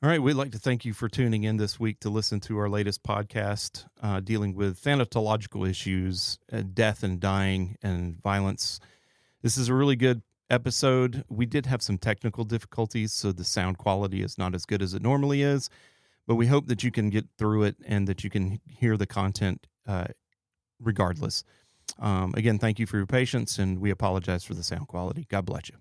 All right, we'd like to thank you for tuning in this week to listen to our latest podcast dealing with thanatological issues, death and dying and violence. This is a really good episode. We did have some technical difficulties, so the sound quality is not as good as it normally is, but we hope that you can get through it and that you can hear the content regardless. Again, thank you for your patience, and we apologize for the sound quality. God bless you.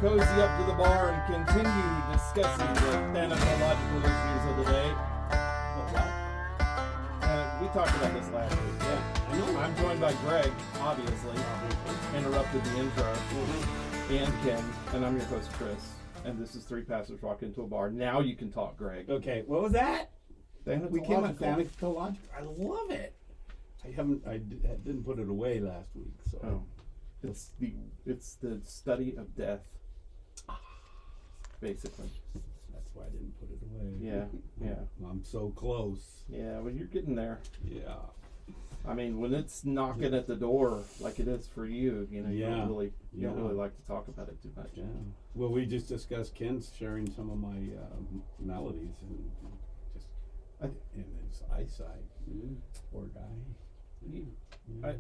Cozy up to the bar and continue discussing the thanatological issues of the day. We talked about this last week. Yeah, I'm joined by Greg, obviously. Interrupted the intro. And Ken, and I'm your host, Chris. And this is Three Pastors Walk Into a Bar. Now you can talk, Greg. Okay, what was that? We came up thanatological. I love it. I didn't put it away last week, so. It's the study of death. Basically. That's why I didn't put it away. Yeah. I'm so close. Yeah, well, you're getting there. Yeah. I mean, when it's knocking at the door like it is for you, you don't really like to talk about it too much. Yeah. Well, we just discussed Ken sharing some of my melodies and his eyesight. Poor guy.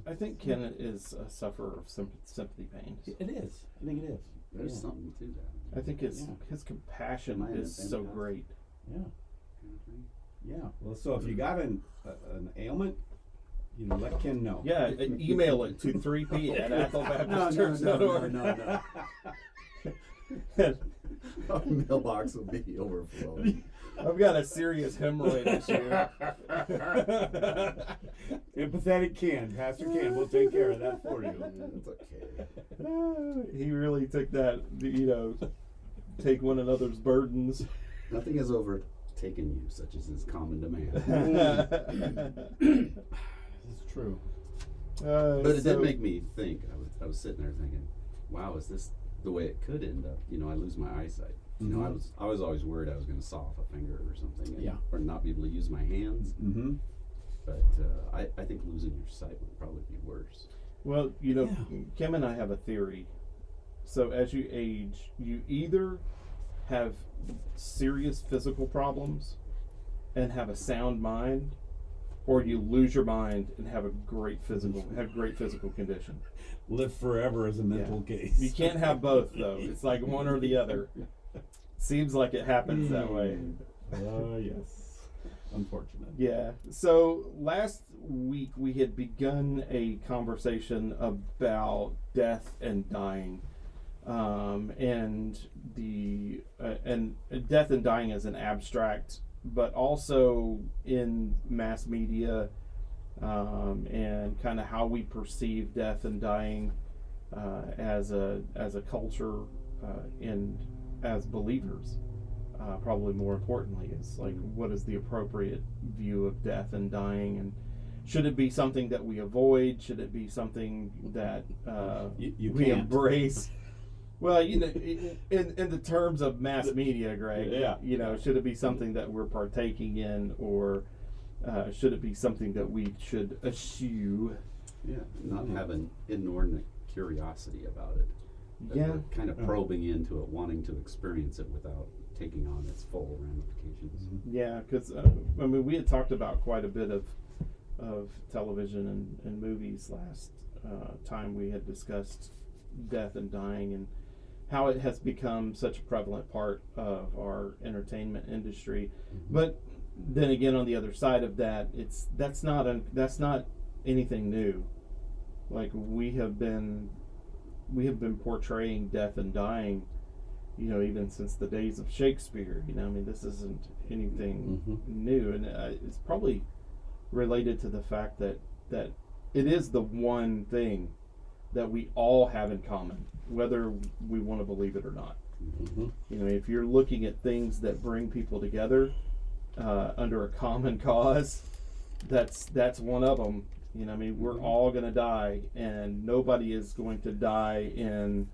I think Ken is a sufferer of sympathy pain. It is. I think it is. There's something to that. I think his compassion is so great. Yeah. Yeah. Well, so if you got an ailment, let Ken know. Yeah, email it to 3p at athelbaptistchurch.org. No. Our mailbox will be overflowing. I've got a serious hemorrhoid issue. Empathetic Ken, Pastor Ken, will take care of that for you. It's okay. He really took that, take one another's burdens. Nothing has overtaken you, such as is common demand. It's true. But it did make me think. I was sitting there thinking, wow, is this the way it could end up? I lose my eyesight. I was always worried I was going to saw off a finger or something, or not be able to use my hands. Mm-hmm. But I think losing your sight would probably be worse. Well, Kim and I have a theory. So as you age, you either have serious physical problems and have a sound mind, or you lose your mind and have great physical condition. Live forever as a mental case. You can't have both, though. It's like one or the other. Seems like it happens that way. Yes. Unfortunate. Yeah. So last week we had begun a conversation about death and dying, and death and dying as an abstract, but also in mass media, and kind of how we perceive death and dying as a culture and as believers. Probably more importantly, is like, what is the appropriate view of death and dying, and should it be something that we avoid? Should it be something that we embrace? Well, in the terms of mass media, Greg, should it be something that we're partaking in, or should it be something that we should eschew? Yeah, not have an inordinate curiosity about it. We're kind of probing into it, wanting to experience it without taking on its full ramifications. Yeah, because we had talked about quite a bit of television and movies last time we had discussed death and dying, and how it has become such a prevalent part of our entertainment industry. Mm-hmm. But then again, on the other side of that, that's not anything new. Like, we have been portraying death and dying even since the days of Shakespeare. I mean, this isn't anything new, and it's probably related to the fact that it is the one thing that we all have in common, whether we want to believe it or not. If you're looking at things that bring people together under a common cause, that's one of them. I mean, we're all going to die, and nobody is going to die in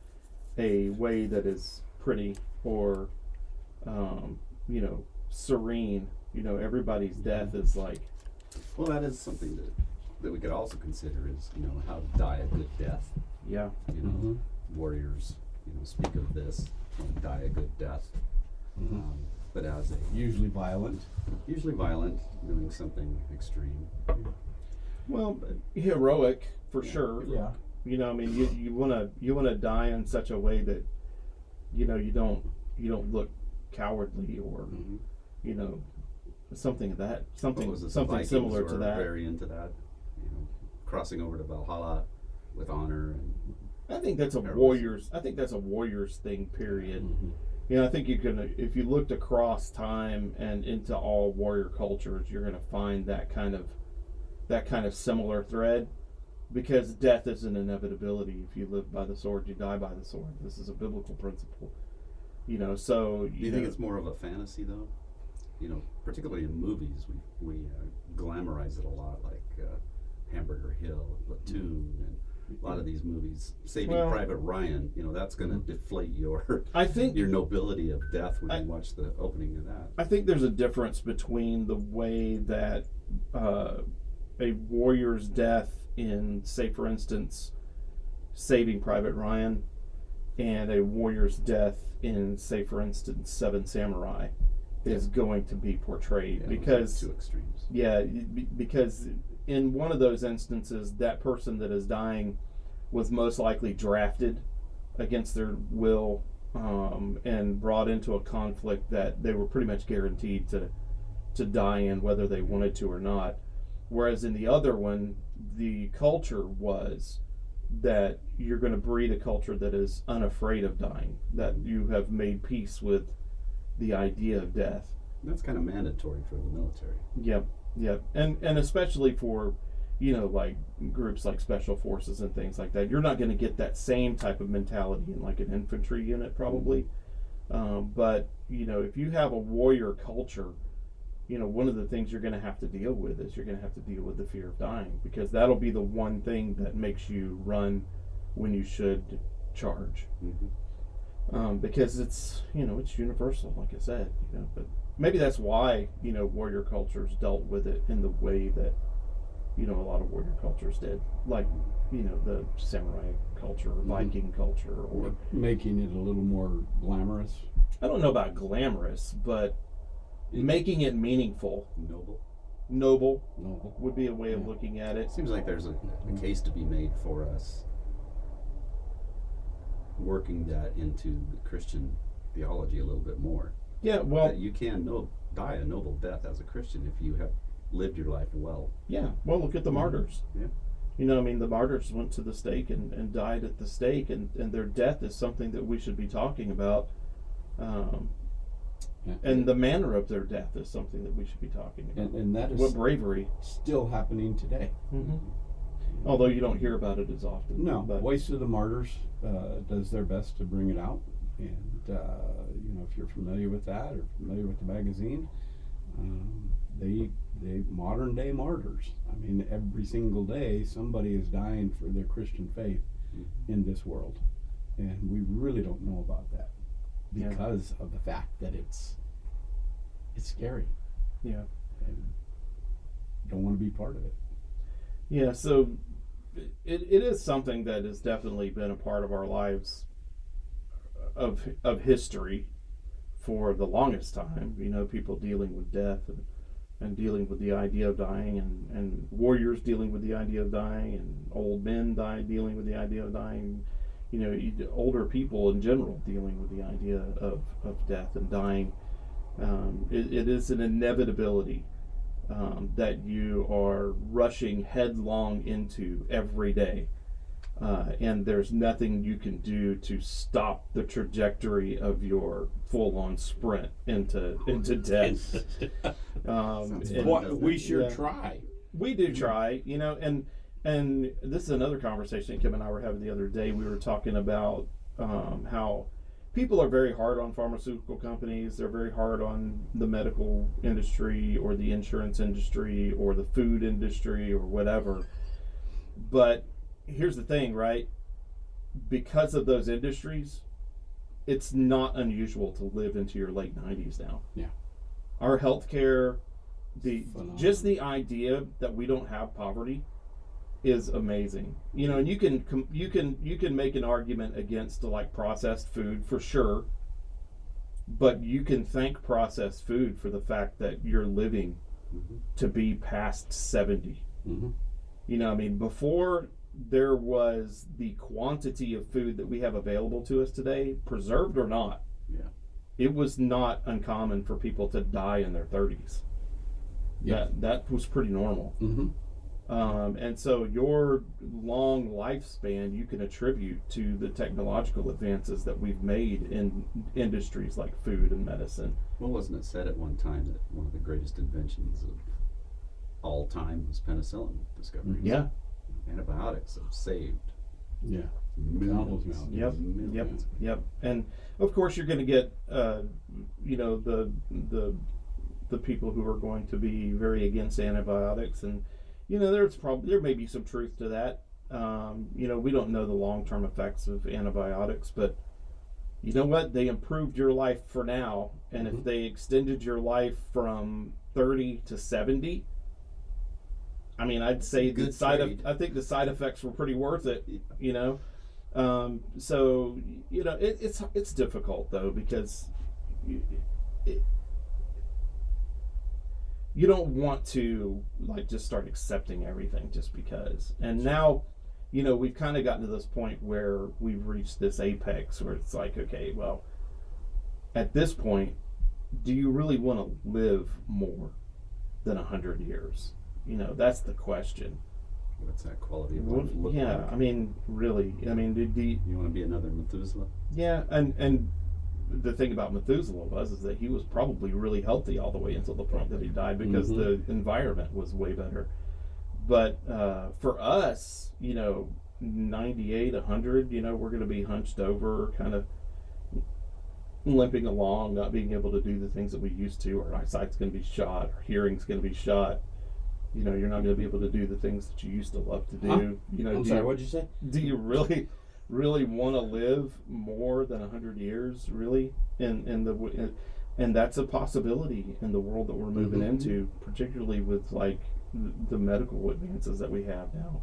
a way that is pretty or serene. Everybody's death is like, well, that is something that we could also consider is how to die a good death. Yeah. Warriors speak of this, die a good death. But as a usually violent, doing something extreme. Well, heroic for sure. Yeah. I mean, you wanna die in such a way that you don't look cowardly or something of that, something similar to that. Very into that, crossing over to Valhalla with honor, and I think that's a warrior's thing. Period. I think you can, if you looked across time and into all warrior cultures, you're gonna find that kind of similar thread, because death is an inevitability. If you live by the sword, you die by the sword. This is a biblical principle. So do you think it's more of a fantasy though? Particularly in movies, we glamorize it a lot, like Hamburger Hill, Platoon, and a lot of these movies. Saving Private Ryan, that's going to deflate your your nobility of death when you watch the opening of that. I think there's a difference between the way that a warrior's death in, say, for instance, Saving Private Ryan, and a warrior's death in, say, for instance, Seven Samurai is going to be portrayed, because two extremes. Yeah, because in one of those instances, that person that is dying was most likely drafted against their will, and brought into a conflict that they were pretty much guaranteed to die in, whether they wanted to or not. Whereas in the other one, the culture was that you're going to breed a culture that is unafraid of dying, that you have made peace with the idea of death. That's kind of mandatory for the military. Yep. And especially for, like groups like special forces and things like that. You're not going to get that same type of mentality in like an infantry unit probably. But, if you have a warrior culture, one of the things you're going to have to deal with is you're going to have to deal with the fear of dying, because that'll be the one thing that makes you run when you should charge. Because it's, it's universal, like I said, but maybe that's why, warrior cultures dealt with it in the way that, a lot of warrior cultures did, like, the samurai culture or Viking culture, or making it a little more glamorous. I don't know about glamorous, but making it meaningful. Noble would be a way of looking at it. Seems like there's a case to be made for us working that into the Christian theology a little bit more. Yeah, well, that you can die a noble death as a Christian if you have lived your life well. Yeah, well, look at the martyrs. Yeah. The martyrs went to the stake and died at the stake, and their death is something that we should be talking about. And the manner of their death is something that we should be talking about. And that is what bravery. Still happening today. Although you don't hear about it as often. No, but Voice of the Martyrs does their best to bring it out. And, if you're familiar with that or familiar with the magazine, they modern day martyrs. I mean, every single day somebody is dying for their Christian faith in this world. And we really don't know about that because of the fact that it's scary. Yeah. And don't want to be part of it. Yeah, so it is something that has definitely been a part of our lives of history for the longest time. People dealing with death and dealing with the idea of dying, and warriors dealing with the idea of dying, and old men dealing with the idea of dying. Older people in general dealing with the idea of death and dying. It is an inevitability that you are rushing headlong into every day. and there's nothing you can do to stop the trajectory of your full-on sprint into death. We sure try. We do try, and this is another conversation Kim and I were having the other day. We were talking about how people are very hard on pharmaceutical companies. They're very hard on the medical industry or the insurance industry or the food industry or whatever. But here's the thing, right? Because of those industries, it's not unusual to live into your late 90s now. Yeah. Our healthcare, just the Phenomenal. idea that we don't have poverty is amazing. And you can make an argument against like processed food for sure, but you can thank processed food for the fact that you're living to be past 70. Before there was the quantity of food that we have available to us today, preserved or not, it was not uncommon for people to die in their 30s. That was pretty normal. And so your long lifespan you can attribute to the technological advances that we've made in industries like food and medicine. Well, wasn't it said at one time that one of the greatest inventions of all time was penicillin discovery? Yeah. Antibiotics have saved Millions. Yep. And of course you're going to get the people who are going to be very against antibiotics, and there may be some truth to that. We don't know the long-term effects of antibiotics, but you know what? They improved your life for now, and if they extended your life from 30 to 70, I'd say I think the side effects were pretty worth it. So it's difficult though, because you don't want to just start accepting everything just because. And now, we've kind of gotten to this point where we've reached this apex where it's like, okay, well, at this point, do you really want to live more than 100 years? That's the question. What's that quality of life look like? Really. You want to be another Methuselah? Yeah, and the thing about Methuselah is that he was probably really healthy all the way until the point that he died, because the environment was way better. But for us, 98, 100, we're going to be hunched over, kind of limping along, not being able to do the things that we used to. Our eyesight's going to be shot, our hearing's going to be shot. You're not going to be able to do the things that you used to love to do. I'm sorry, what'd you say? Do you really want to live more than 100 years, really? And that's a possibility in the world that we're moving into, particularly with the medical advances that we have now.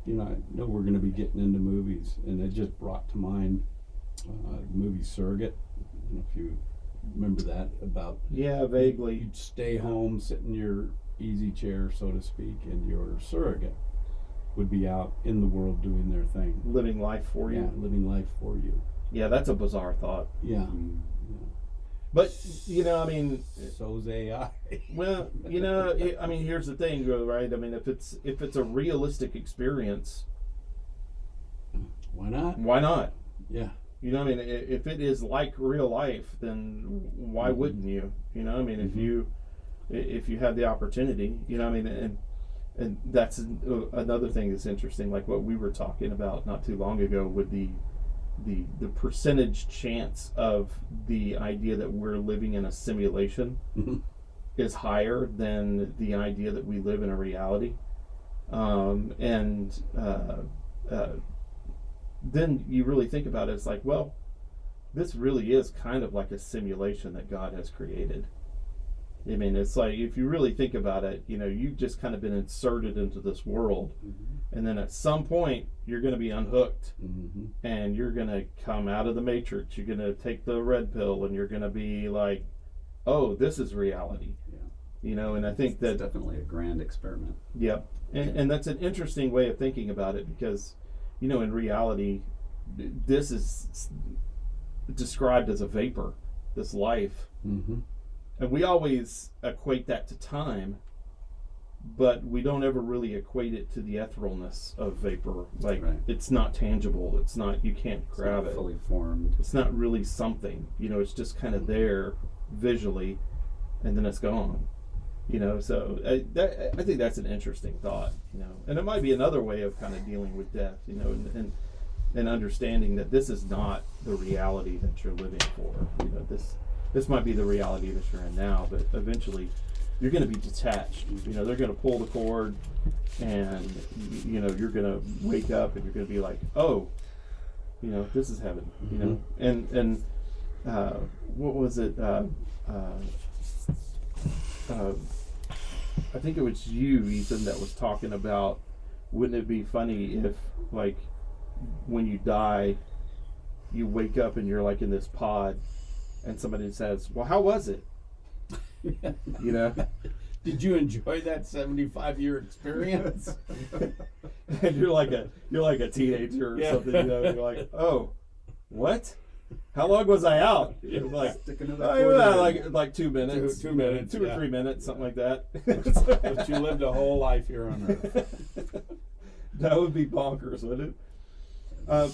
I know we're going to be getting into movies, and it just brought to mind the movie Surrogate. I don't know if you remember that, about vaguely. You'd stay home, sit in your easy chair, so to speak, and your surrogate would be out in the world doing their thing, living life for you. Living life for you. Yeah, that's a bizarre thought. Yeah. But so's AI. Well, here's the thing, right? If it's a realistic experience, why not? Why not? Yeah. If it is like real life, then why wouldn't you? If you have the opportunity, and that's another thing that's interesting, like what we were talking about not too long ago with the percentage chance of the idea that we're living in a simulation is higher than the idea that we live in a reality. Then you really think about it, it's like, well, this really is kind of like a simulation that God has created. It's like, if you really think about it, you've just kind of been inserted into this world, and then at some point you're going to be unhooked, and you're going to come out of the matrix. You're going to take the red pill, and you're going to be like, oh, this is reality. And I think that's definitely a grand experiment. Yep. And that's an interesting way of thinking about it, because in reality, this is described as a vapor, this life. And we always equate that to time, but we don't ever really equate it to the etherealness of vapor. Like, Right. it's not tangible. It's not, you can't It's grab not it. fully formed. It's not really something, it's just kind of there visually, and then it's gone. So I think that's an interesting thought, and it might be another way of kind of dealing with death, and understanding that this is not the reality that you're living for. This might be the reality that you're in now, but eventually you're going to be detached. They're going to pull the cord, and you're going to wake up, and you're going to be like, oh, this is heaven. And what was it? I think it was you, Ethan, that was talking about, wouldn't it be funny if, like, when you die, you wake up and you're like in this pod, and somebody says, well, how was it? Did you enjoy that 75-year experience? And you're like a teenager or something, you're like, oh, what? How long was I out? It was like, Stick another quarter in. like 2 minutes, 2 minutes, 2 or yeah. 3 minutes, something like that. But you lived a whole life here on Earth. That would be bonkers, wouldn't it?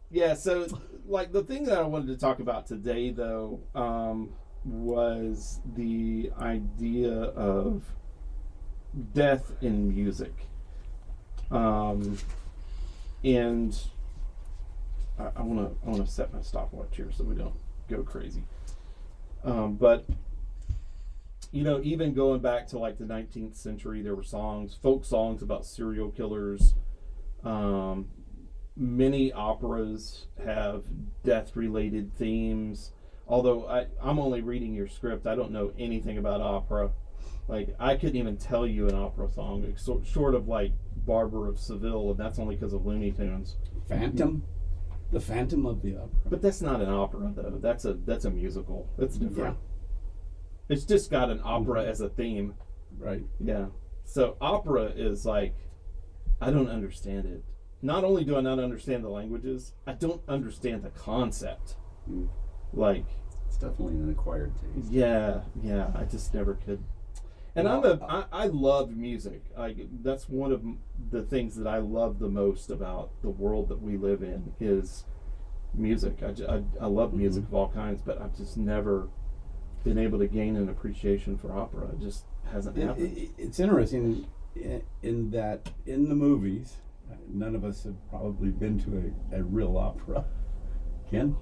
Yeah. So, like, the thing that I wanted to talk about today, though, was the idea of death in music, and I want to set my stopwatch here so we don't go crazy. But even going back to like the 19th century, there were folk songs about serial killers. Many operas have death-related themes. Although I'm only reading your script, I don't know anything about opera. Like, I couldn't even tell you an opera song, short of like Barber of Seville, and that's only because of Looney Tunes. Phantom? The Phantom of the Opera. But that's not an opera, though. That's a musical. That's different. Yeah. It's just got an opera as a theme. Right. Yeah. So opera is like, I don't understand it. Not only do I not understand the languages, I don't understand the concept. Like, it's definitely an acquired taste. Yeah, I just never could. And I love music. That's one of the things that I love the most about the world that we live in is music. I love music of all kinds, but I've just never been able to gain an appreciation for opera. It just hasn't happened. It's interesting in that in the movies, none of us have probably been to a real opera. Ken?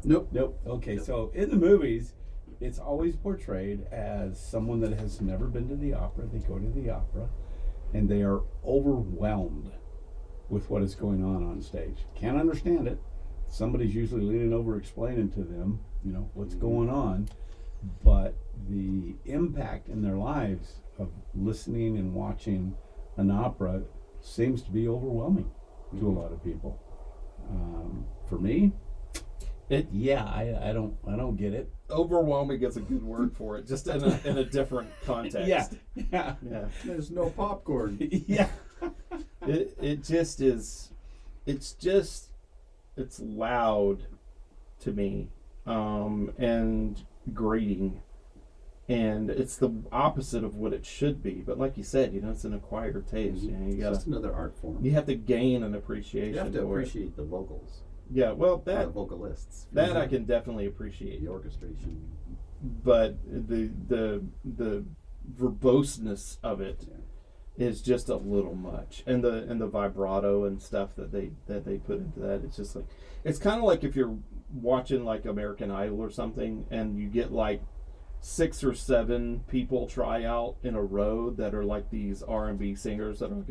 Nope. Okay, Nope. So in the movies, it's always portrayed as someone that has never been to the opera. They go to the opera, and they are overwhelmed with what is going on stage. Can't understand it. Somebody's usually leaning over explaining to them, what's going on. But the impact in their lives of listening and watching an opera seems to be overwhelming to a lot of people. For me, I don't get it. Overwhelming is a good word for it, just in a different context. Yeah. There's no popcorn. Yeah. It just is. It's loud to me, and grating, and it's the opposite of what it should be. But like you said, it's an acquired taste. You It's gotta. just another art form. You have to gain an appreciation. You have to for appreciate the vocals. Yeah, well, The vocalists. that I can definitely appreciate. The orchestration. But the verboseness of it is just a little much, and the vibrato and stuff that they put into that, it's just like, it's kind of like if you're watching like American Idol or something, and you get like 6 or 7 people try out in a row that are like these R&B singers that are like,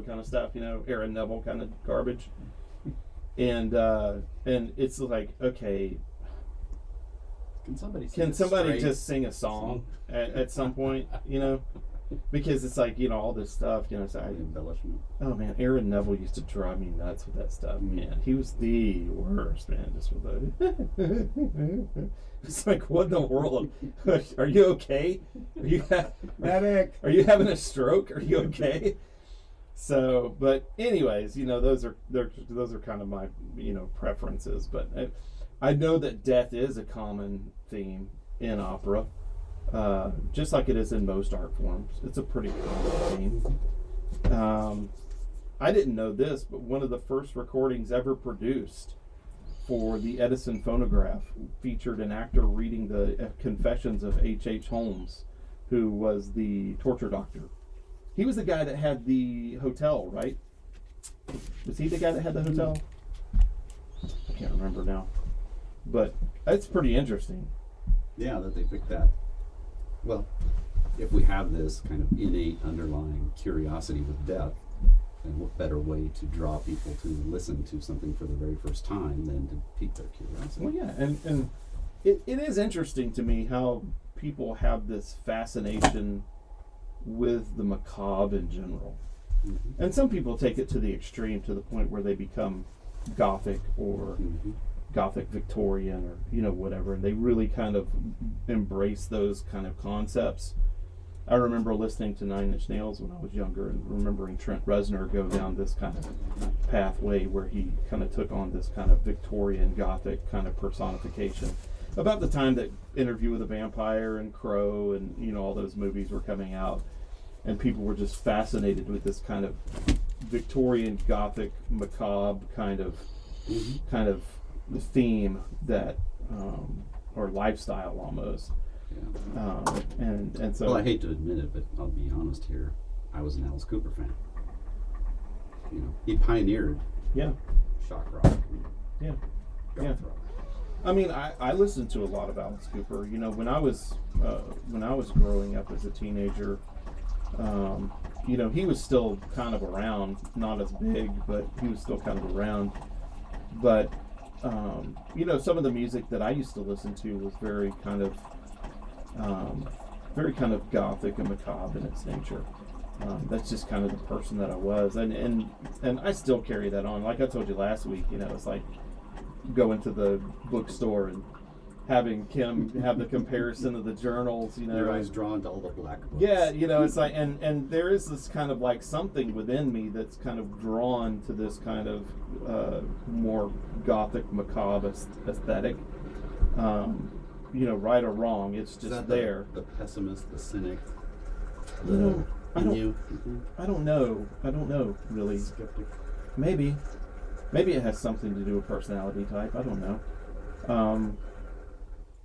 kind of stuff, Aaron Neville kind of garbage, and it's like, okay, can somebody just sing a song at some point, because it's like, all this stuff, it's like, embellishment. oh man, Aaron Neville used to drive me nuts with that stuff, man. He was the worst, man, just with that. It's like, what in the world? Are you okay? Medic. Are you having a stroke? Are you okay? So, but anyways, those are kind of my, preferences, but I know that death is a common theme in opera. just like it is in most art forms. It's a pretty common theme. I didn't know this, but one of the first recordings ever produced for the Edison phonograph featured an actor reading the confessions of H.H. Holmes, who was the torture doctor. He was the guy that had the hotel, right? Was he the guy that had the hotel? I can't remember now. But that's pretty interesting. Yeah, that they picked that. Well, if we have this kind of innate underlying curiosity with death, then what better way to draw people to listen to something for the very first time than to pique their curiosity? Well, yeah, and it is interesting to me how people have this fascination with the macabre in general. Mm-hmm. And some people take it to the extreme, to the point where they become Gothic or Gothic Victorian or whatever, and they really kind of embrace those kind of concepts. I remember listening to Nine Inch Nails when I was younger, and remembering Trent Reznor go down this kind of pathway where he kind of took on this kind of Victorian Gothic kind of personification. About the time that Interview with a Vampire and Crow and all those movies were coming out, and people were just fascinated with this kind of Victorian Gothic macabre kind of theme that or lifestyle almost. Yeah. And so, well, I hate to admit it, but I'll be honest here. I was an Alice Cooper fan. He pioneered shock rock. Yeah. Rock. I mean, I listened to a lot of Alice Cooper. When I was growing up as a teenager, he was still kind of around, not as big, but he was still kind of around. But some of the music that I used to listen to was very kind of Gothic and macabre in its nature. That's just kind of the person that I was, and I still carry that on. Like I told you last week, it's like going to the bookstore and having Kim have the comparison of the journals. Your eyes drawn to all the black books. Yeah, it's like, and there is this kind of like something within me that's kind of drawn to this kind of more Gothic macabre aesthetic. Right or wrong, it's just there. The pessimist, the cynic. I don't know really. Skeptic. Maybe it has something to do with personality type. I don't know.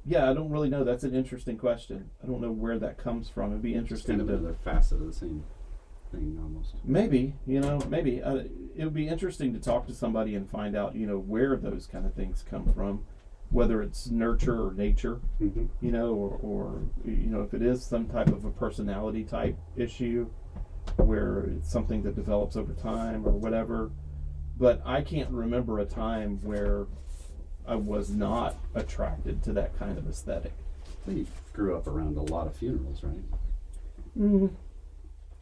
Yeah, I don't really know. That's an interesting question. I don't know where that comes from. It'd be interesting. It's kind of another facet of the same thing, almost. Maybe it would be interesting to talk to somebody and find out, where those kind of things come from, whether it's nurture or nature, or if it is some type of a personality type issue, where it's something that develops over time or whatever. But I can't remember a time where I was not attracted to that kind of aesthetic. Well, you grew up around a lot of funerals, right?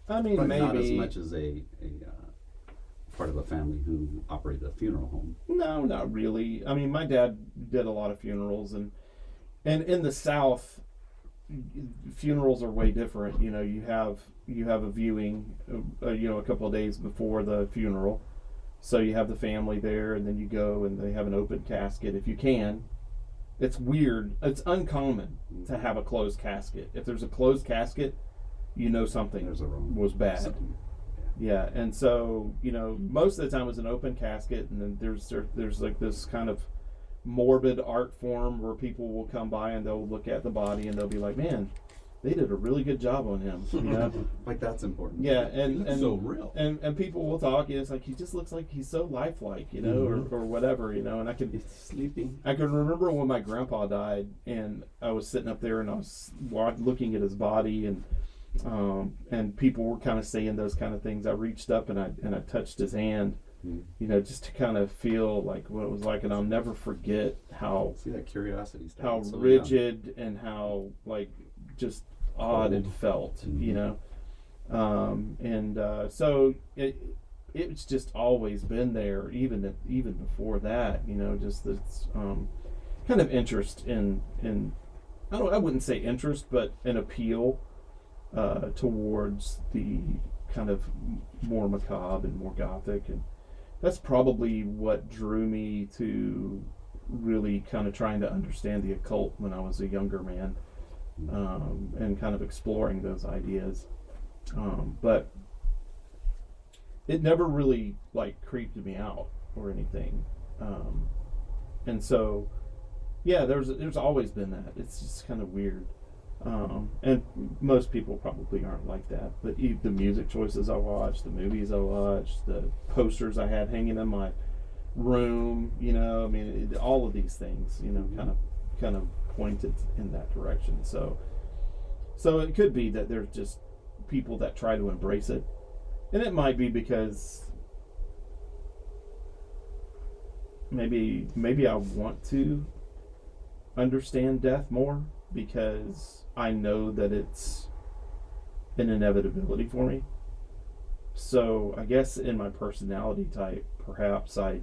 I mean, but maybe not as much as a part of a family who operated a funeral home. No, not really. I mean, my dad did a lot of funerals, and in the South, funerals are way different. You have a viewing, a couple of days before the funeral. So you have the family there, and then you go and they have an open casket if you can. It's weird. It's uncommon to have a closed casket. If there's a closed casket, something was bad. Something. Yeah, and so most of the time it was an open casket, and then there's like this kind of morbid art form where people will come by and they'll look at the body and they'll be like, "Man, they did a really good job on him." Like that's important. Yeah, and so real. And people will talk. It's like he just looks like he's so lifelike, or whatever, And He's sleeping. I can remember when my grandpa died, and I was sitting up there and I was looking at his body, and people were kind of saying those kind of things. I reached up and I touched his hand, just to kind of feel like what it was like, and I'll never forget how that curiosity stuff. How so rigid and how like just odd it felt, so it's just always been there, even before that, just this kind of interest in I wouldn't say interest, but an appeal towards the kind of more macabre and more Gothic, and that's probably what drew me to really kind of trying to understand the occult when I was a younger man. and kind of exploring those ideas. But it never really like creeped me out or anything. And so, yeah, there's always been that. It's just kind of weird. And most people probably aren't like that. But the music choices I watched, the movies I watched, the posters I had hanging in my room, I mean, all of these things, kind of pointed in that direction. So it could be that there's just people that try to embrace it, and it might be because maybe I want to understand death more because I know that it's an inevitability for me. So I guess in my personality type, perhaps I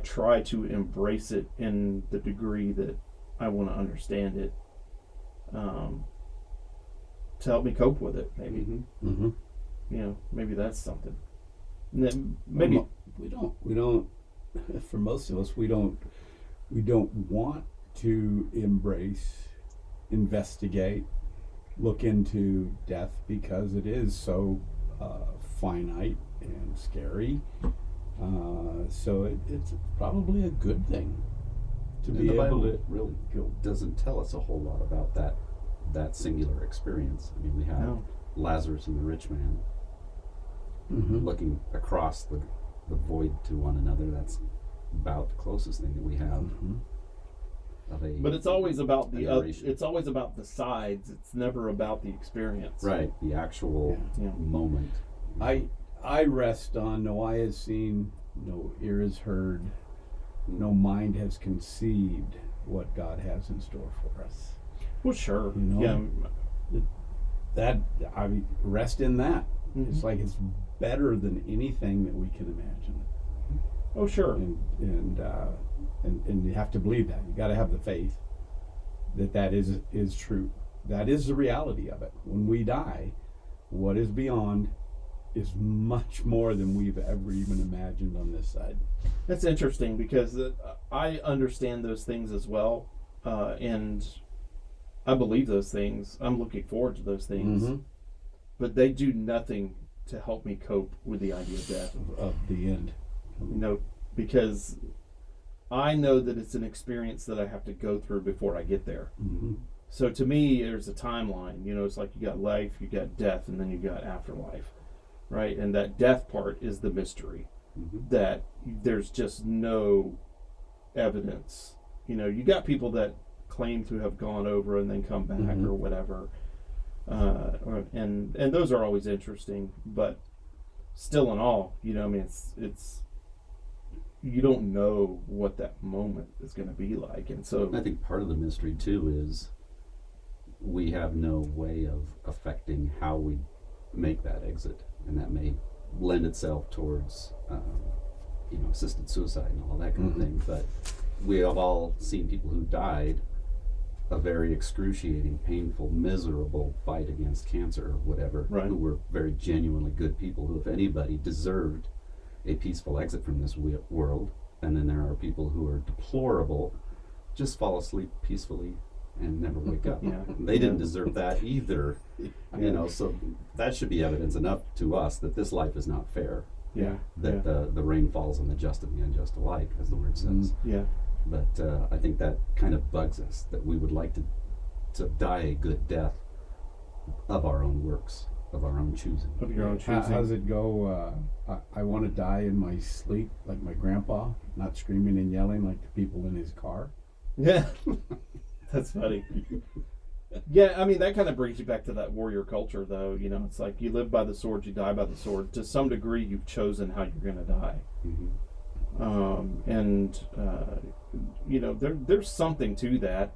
try to embrace it in the degree that I want to understand it, to help me cope with it. Maybe, maybe that's something. And then maybe we don't. For most of us, we don't want to embrace, investigate, look into death because it is so finite and scary. So it's probably a good thing to and be the able Bible to really doesn't tell us a whole lot about that singular experience. I mean, we have Lazarus and the rich man looking across the void to one another. That's about the closest thing that we have. But it's always about it's always about the sides. It's never about the experience. Right, the actual moment. I rest on no eye has seen, no ear has heard, no mind has conceived what God has in store for us. Well, sure. That I rest in that. It's like it's better than anything that we can imagine. Oh, sure. And you have to believe that. You got to have the faith that is true. That is the reality of it. When we die, what is beyond is much more than we've ever even imagined on this side. That's interesting because I understand those things as well, and I believe those things. I'm looking forward to those things, but they do nothing to help me cope with the idea of death. Of the end. Because I know that it's an experience that I have to go through before I get there. So to me, there's a timeline. It's like you got life, you got death, and then you got afterlife, right? And that death part is the mystery, that there's just no evidence. You got people that claim to have gone over and then come back or whatever, and those are always interesting. But still, in all, it's you don't know what that moment is going to be like, and so I think part of the mystery too is we have no way of affecting how we make that exit, and that may lend itself towards assisted suicide and all that kind of thing. But we have all seen people who died a very excruciating, painful, miserable fight against cancer or whatever, who were very genuinely good people who, if anybody, deserved a peaceful exit from this world. And then there are people who are deplorable, just fall asleep peacefully and never wake up. They didn't deserve that either. So that should be evidence enough to us that this life is not fair. That the rain falls on the just and the unjust alike, as the word says. But I think that kind of bugs us, that we would like to die a good death of our own works, of our own choosing. Of your own choosing. How's it go? I want to die in my sleep, like my grandpa, not screaming and yelling like the people in his car. Yeah, that's funny. Yeah, I mean, that kind of brings you back to that warrior culture, though. It's like you live by the sword, you die by the sword. To some degree, you've chosen how you're going to die. There's something to that.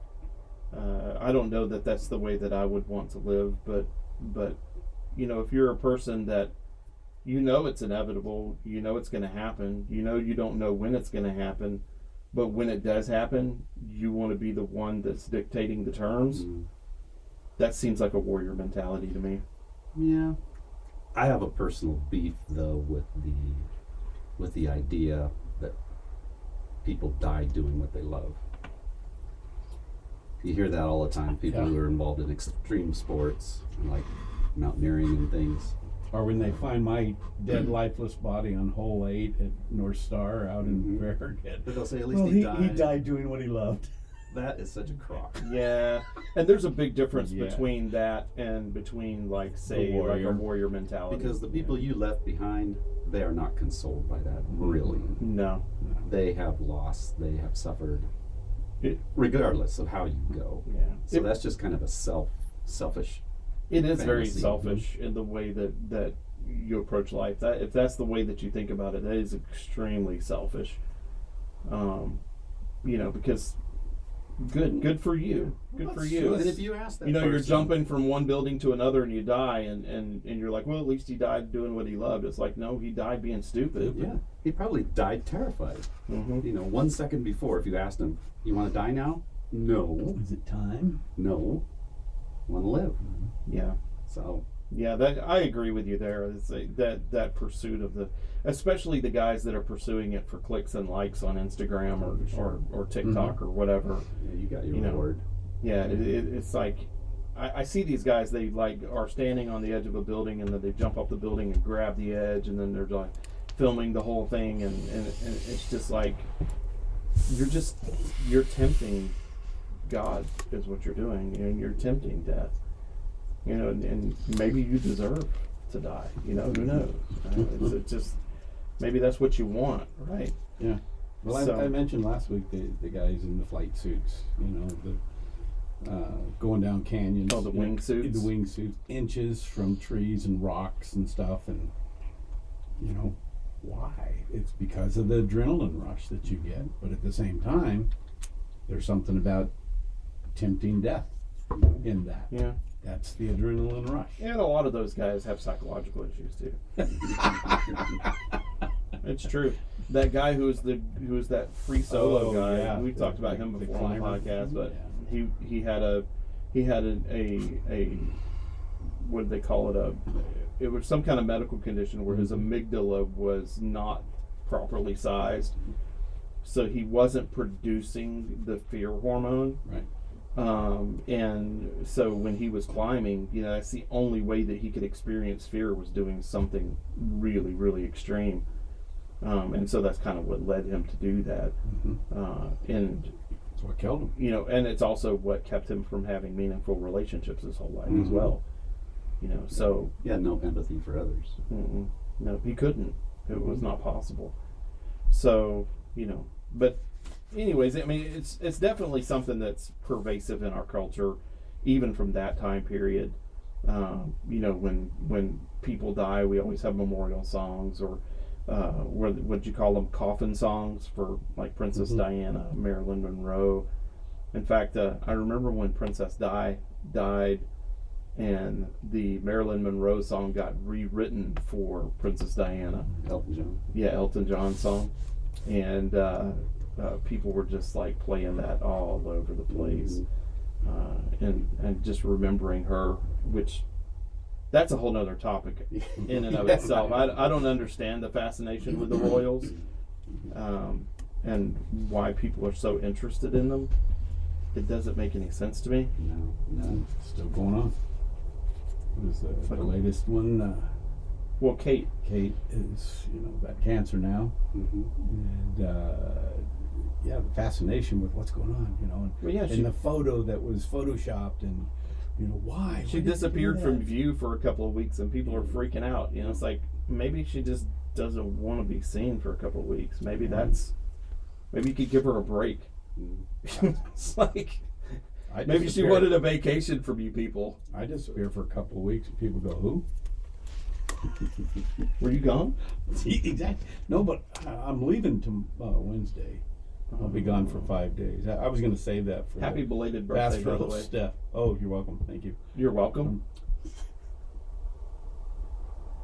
I don't know that that's the way that I would want to live, but if you're a person that it's inevitable, it's going to happen, you don't know when it's going to happen, but when it does happen, you want to be the one that's dictating the terms. That seems like a warrior mentality to me. Yeah, I have a personal beef though with the idea that people die doing what they love. You hear that all the time. People who are involved in extreme sports, like mountaineering and things. Or when they find my dead, lifeless body on hole 8 at North Star out in Farragut. But they'll say, at least he died. He died doing what he loved. That is such a crock. Yeah, and there's a big difference Yeah. between that and between, like, say, like a warrior mentality. Because the people you left behind, they are not consoled by that, really. No. They have lost, they have suffered, regardless of how you go. Yeah. So that's just kind of a selfish. It is very fantasy. selfish in the way that you approach life. That if that's the way that you think about it, that is extremely selfish. Because good for you. Good for you. And if you ask that you're person- jumping from one building to another and you die and you're like, well, at least he died doing what he loved. It's like, no, he died being stupid. Yeah, he probably died terrified. Mm-hmm. 1 second before, if you asked him, you want to die now? No. Is it time? No. Want to live. Yeah. So. Yeah, that I agree with you there. It's that pursuit of especially the guys that are pursuing it for clicks and likes on Instagram or TikTok or whatever. Yeah, you got your reward. Yeah, it's like I see these guys. They like are standing on the edge of a building and then they jump off the building and grab the edge and then they're like filming the whole thing and it's just like you're tempting God is what you're doing, and you're tempting death. And maybe you deserve to die. Who knows? It's just maybe that's what you want, right? Yeah. Well, I mentioned last week the guys in the flight suits. Going down canyons. Oh, the wingsuits. The wingsuits, inches from trees and rocks and stuff, and why? It's because of the adrenaline rush that you get. But at the same time, there's something about tempting death in that. Yeah. That's the adrenaline rush. And a lot of those guys have psychological issues too. It's true. That guy who was that free solo guy. Yeah. We've talked about him before on the podcast, but yeah. he had a what did they call it? It was some kind of medical condition where his amygdala was not properly sized, so he wasn't producing the fear hormone. Right. And so when he was climbing, that's the only way that he could experience fear was doing something really, really extreme. And so that's kind of what led him to do that. And that's what killed him. And it's also what kept him from having meaningful relationships his whole life as well. So he had no empathy for others. No, he couldn't. It was not possible. So, but anyways, I mean, it's definitely something that's pervasive in our culture, even from that time period. When people die, we always have memorial songs, or what'd you call them, coffin songs for like Princess Diana, Marilyn Monroe. In fact, I remember when Princess Di died, and the Marilyn Monroe song got rewritten for Princess Diana. Elton John. Yeah, Elton John song, and people were just like playing that all over the place, and just remembering her, which that's a whole nother topic in and of itself. I don't understand the fascination with the royals, and why people are so interested in them. It doesn't make any sense to me. No, still going on. What is the latest one? Well, Kate is got cancer now, and the fascination with what's going on, and the photo that was photoshopped, and why she disappeared from view for a couple of weeks, and people are freaking out. It's like maybe she just doesn't want to be seen for a couple of weeks. Maybe maybe you could give her a break. It's like maybe she wanted a vacation from you people. I disappear for a couple of weeks, and people go, "Who? Were you gone?" Exactly. No, but I'm leaving Wednesday. I'll be gone for 5 days. I was going to save that for happy belated birthday, by the way. Stuff. Oh, you're welcome. Thank you. You're welcome.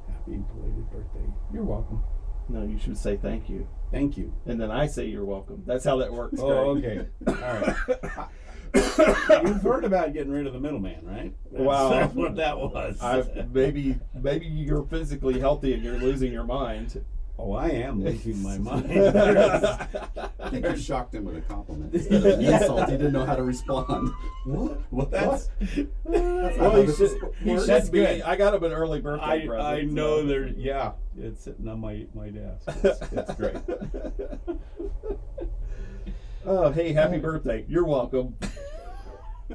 Happy belated birthday. You're welcome. No, you should say thank you. Thank you. And then I say you're welcome. That's how that works. Oh, Greg. okay. All right. You've heard about getting rid of the middleman, right? Wow. That's what that was. Maybe you're physically healthy and you're losing your mind. Oh, I am losing my mind. I think you shocked him with a compliment instead of an insult. He didn't know how to respond. What? That's Well, he should That's be. good. I got him an early birthday present. I know so. there. Yeah, it's sitting on my desk. It's great. Oh, hey, happy birthday. You're welcome.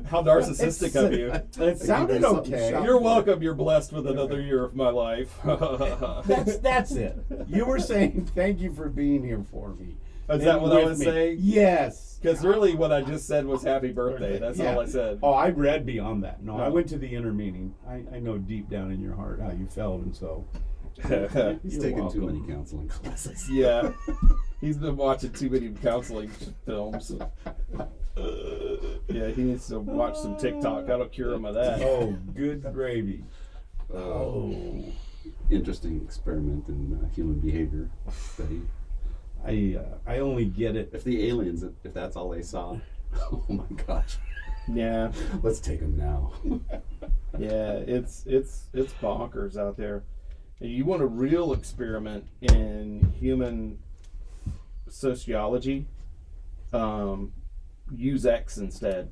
How narcissistic of you. It sounded okay. You're welcome. You're blessed with another year of my life. That's it. You were saying thank you for being here for me. Is that what I was me. saying? Yes. Because really what I just said was happy birthday. That's all I said. Oh, I read beyond that. No, I went to the inner meaning. I know deep down in your heart how you felt, and so He's You're taken welcome. too many counseling classes. Yeah. He's been watching too many counseling films. Yeah, he needs to watch some TikTok. That'll cure him of that. Oh, good gravy. Interesting experiment in human behavior study. I only get it. If the aliens, if that's all they saw, oh my gosh, Yeah. let's take them now. Yeah, it's bonkers out there. And you want a real experiment in human sociology, use X instead,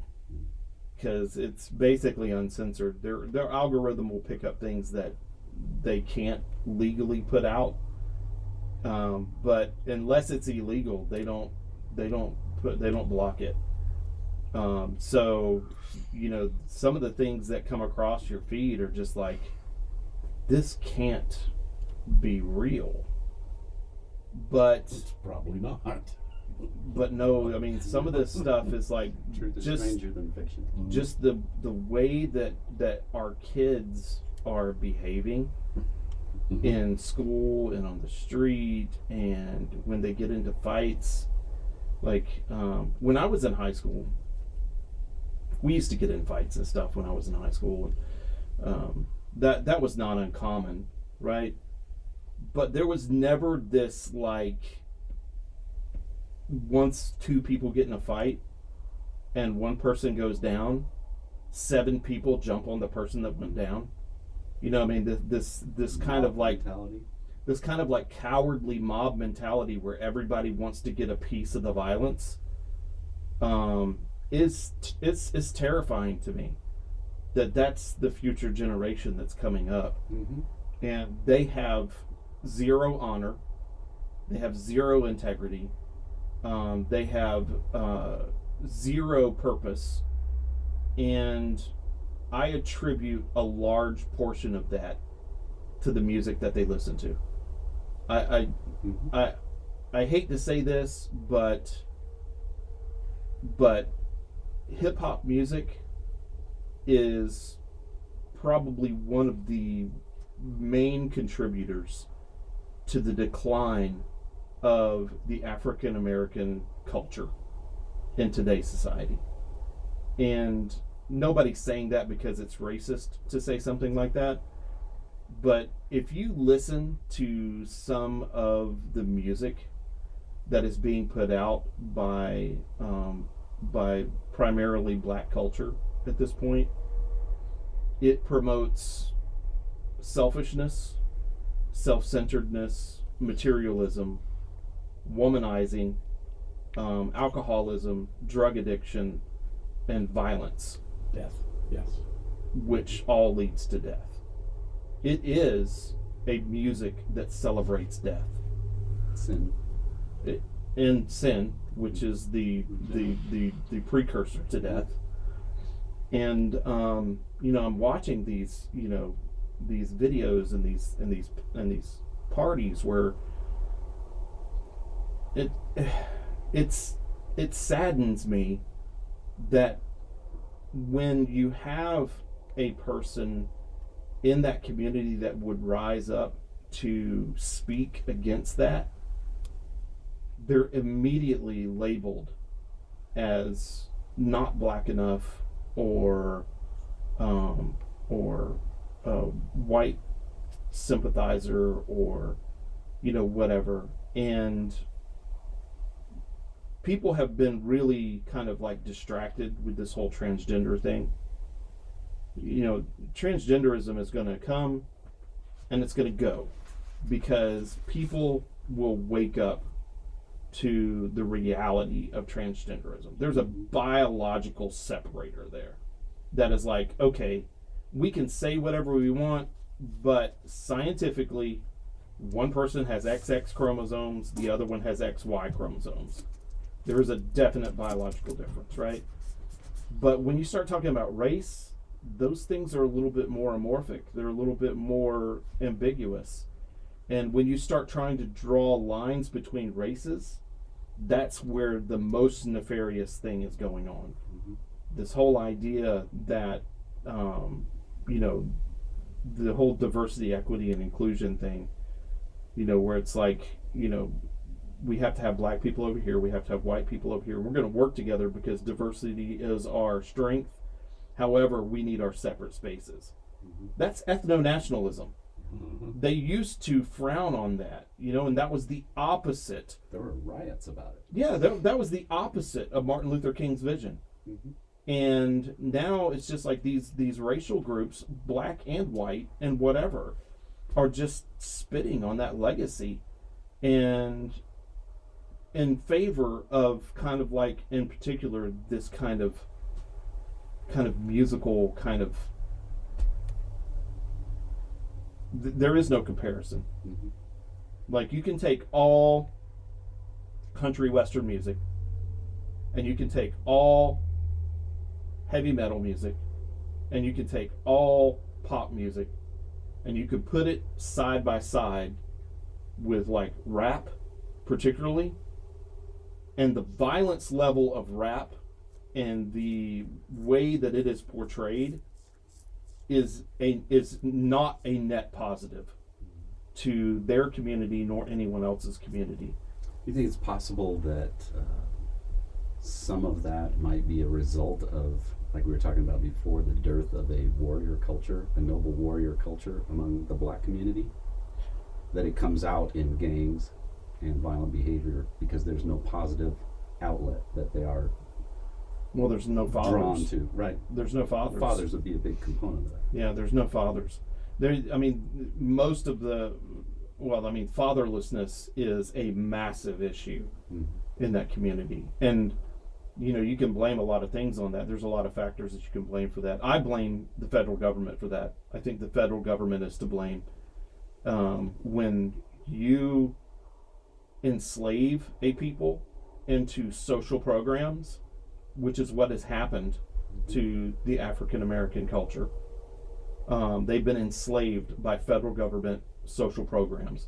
because it's basically uncensored. Their algorithm will pick up things that they can't legally put out, but unless it's illegal, they don't block it. So some of the things that come across your feed are just like, this can't be real. But It's probably not. no, I mean, some of this stuff is like Truth is just stranger than fiction. just the way that our kids are behaving in school and on the street, and when they get into fights. Like when I was in high school, we used to get in fights and stuff when I was in high school. That was not uncommon, right? But there was never this, like, once two people get in a fight and one person goes down, 7 people jump on the person that went down. You know what I mean? This kind of like mentality. This kind of like cowardly mob mentality where everybody wants to get a piece of the violence is terrifying to me. That's the future generation that's coming up. Mm-hmm. And they have zero honor, they have zero integrity, they have zero purpose, and I attribute a large portion of that to the music that they listen to. I hate to say this, but hip hop music is probably one of the main contributors to the decline of the African American culture in today's society. And nobody's saying that because it's racist to say something like that. But if you listen to some of the music that is being put out by primarily black culture at this point, it promotes selfishness, self-centeredness, materialism, womanizing, alcoholism, drug addiction, and violence. Death. Yes. Which all leads to death. It is a music that celebrates death. Sin. And sin, which is the precursor to death. And I'm watching these videos and these parties where it saddens me that when you have a person in that community that would rise up to speak against that, they're immediately labeled as not black enough or white sympathizer or whatever. And people have been really kind of like distracted with this whole transgender thing. Transgenderism is going to come and it's going to go because people will wake up to the reality of transgenderism. There's a biological separator there that is like, okay, we can say whatever we want, but scientifically, one person has XX chromosomes, the other one has XY chromosomes. There is a definite biological difference, right? But when you start talking about race, those things are a little bit more amorphic. They're a little bit more ambiguous. And when you start trying to draw lines between races, that's where the most nefarious thing is going on. Mm-hmm. This whole idea that, you know, the whole diversity, equity, and inclusion thing, you know, where it's like, you know, we have to have black people over here, we have to have white people over here. We're going to work together because diversity is our strength. However, we need our separate spaces. Mm-hmm. That's ethno-nationalism. Mm-hmm. They used to frown on that, you know, and that was the opposite. There were riots about it. Yeah, that was the opposite of Martin Luther King's vision. Mm-hmm. And now it's just like these racial groups, black and white and whatever, are just spitting on that legacy and in favor of kind of like, in particular, this kind of musical kind of, there is no comparison. Mm-hmm. Like, you can take all country western music and you can take all heavy metal music and you can take all pop music and you could put it side by side with like rap particularly, and the violence level of rap and the way that it is portrayed is not a net positive to their community nor anyone else's community. You think it's possible that some of that might be a result of, like we were talking about before, the dearth of a warrior culture, a noble warrior culture among the black community? That it comes out in gangs and violent behavior because there's no positive outlet that they are Well, there's no fathers. drawn to. Right. There's no fathers. Fathers would be a big component of that. Yeah, there's no fathers. There, I mean, most of the, well, I mean, fatherlessness is a massive issue in that community. And, you know, you can blame a lot of things on that. There's a lot of factors that you can blame for that. I blame the federal government for that. I think the federal government is to blame. When you enslave a people into social programs, which is what has happened to the African American culture. They've been enslaved by federal government social programs.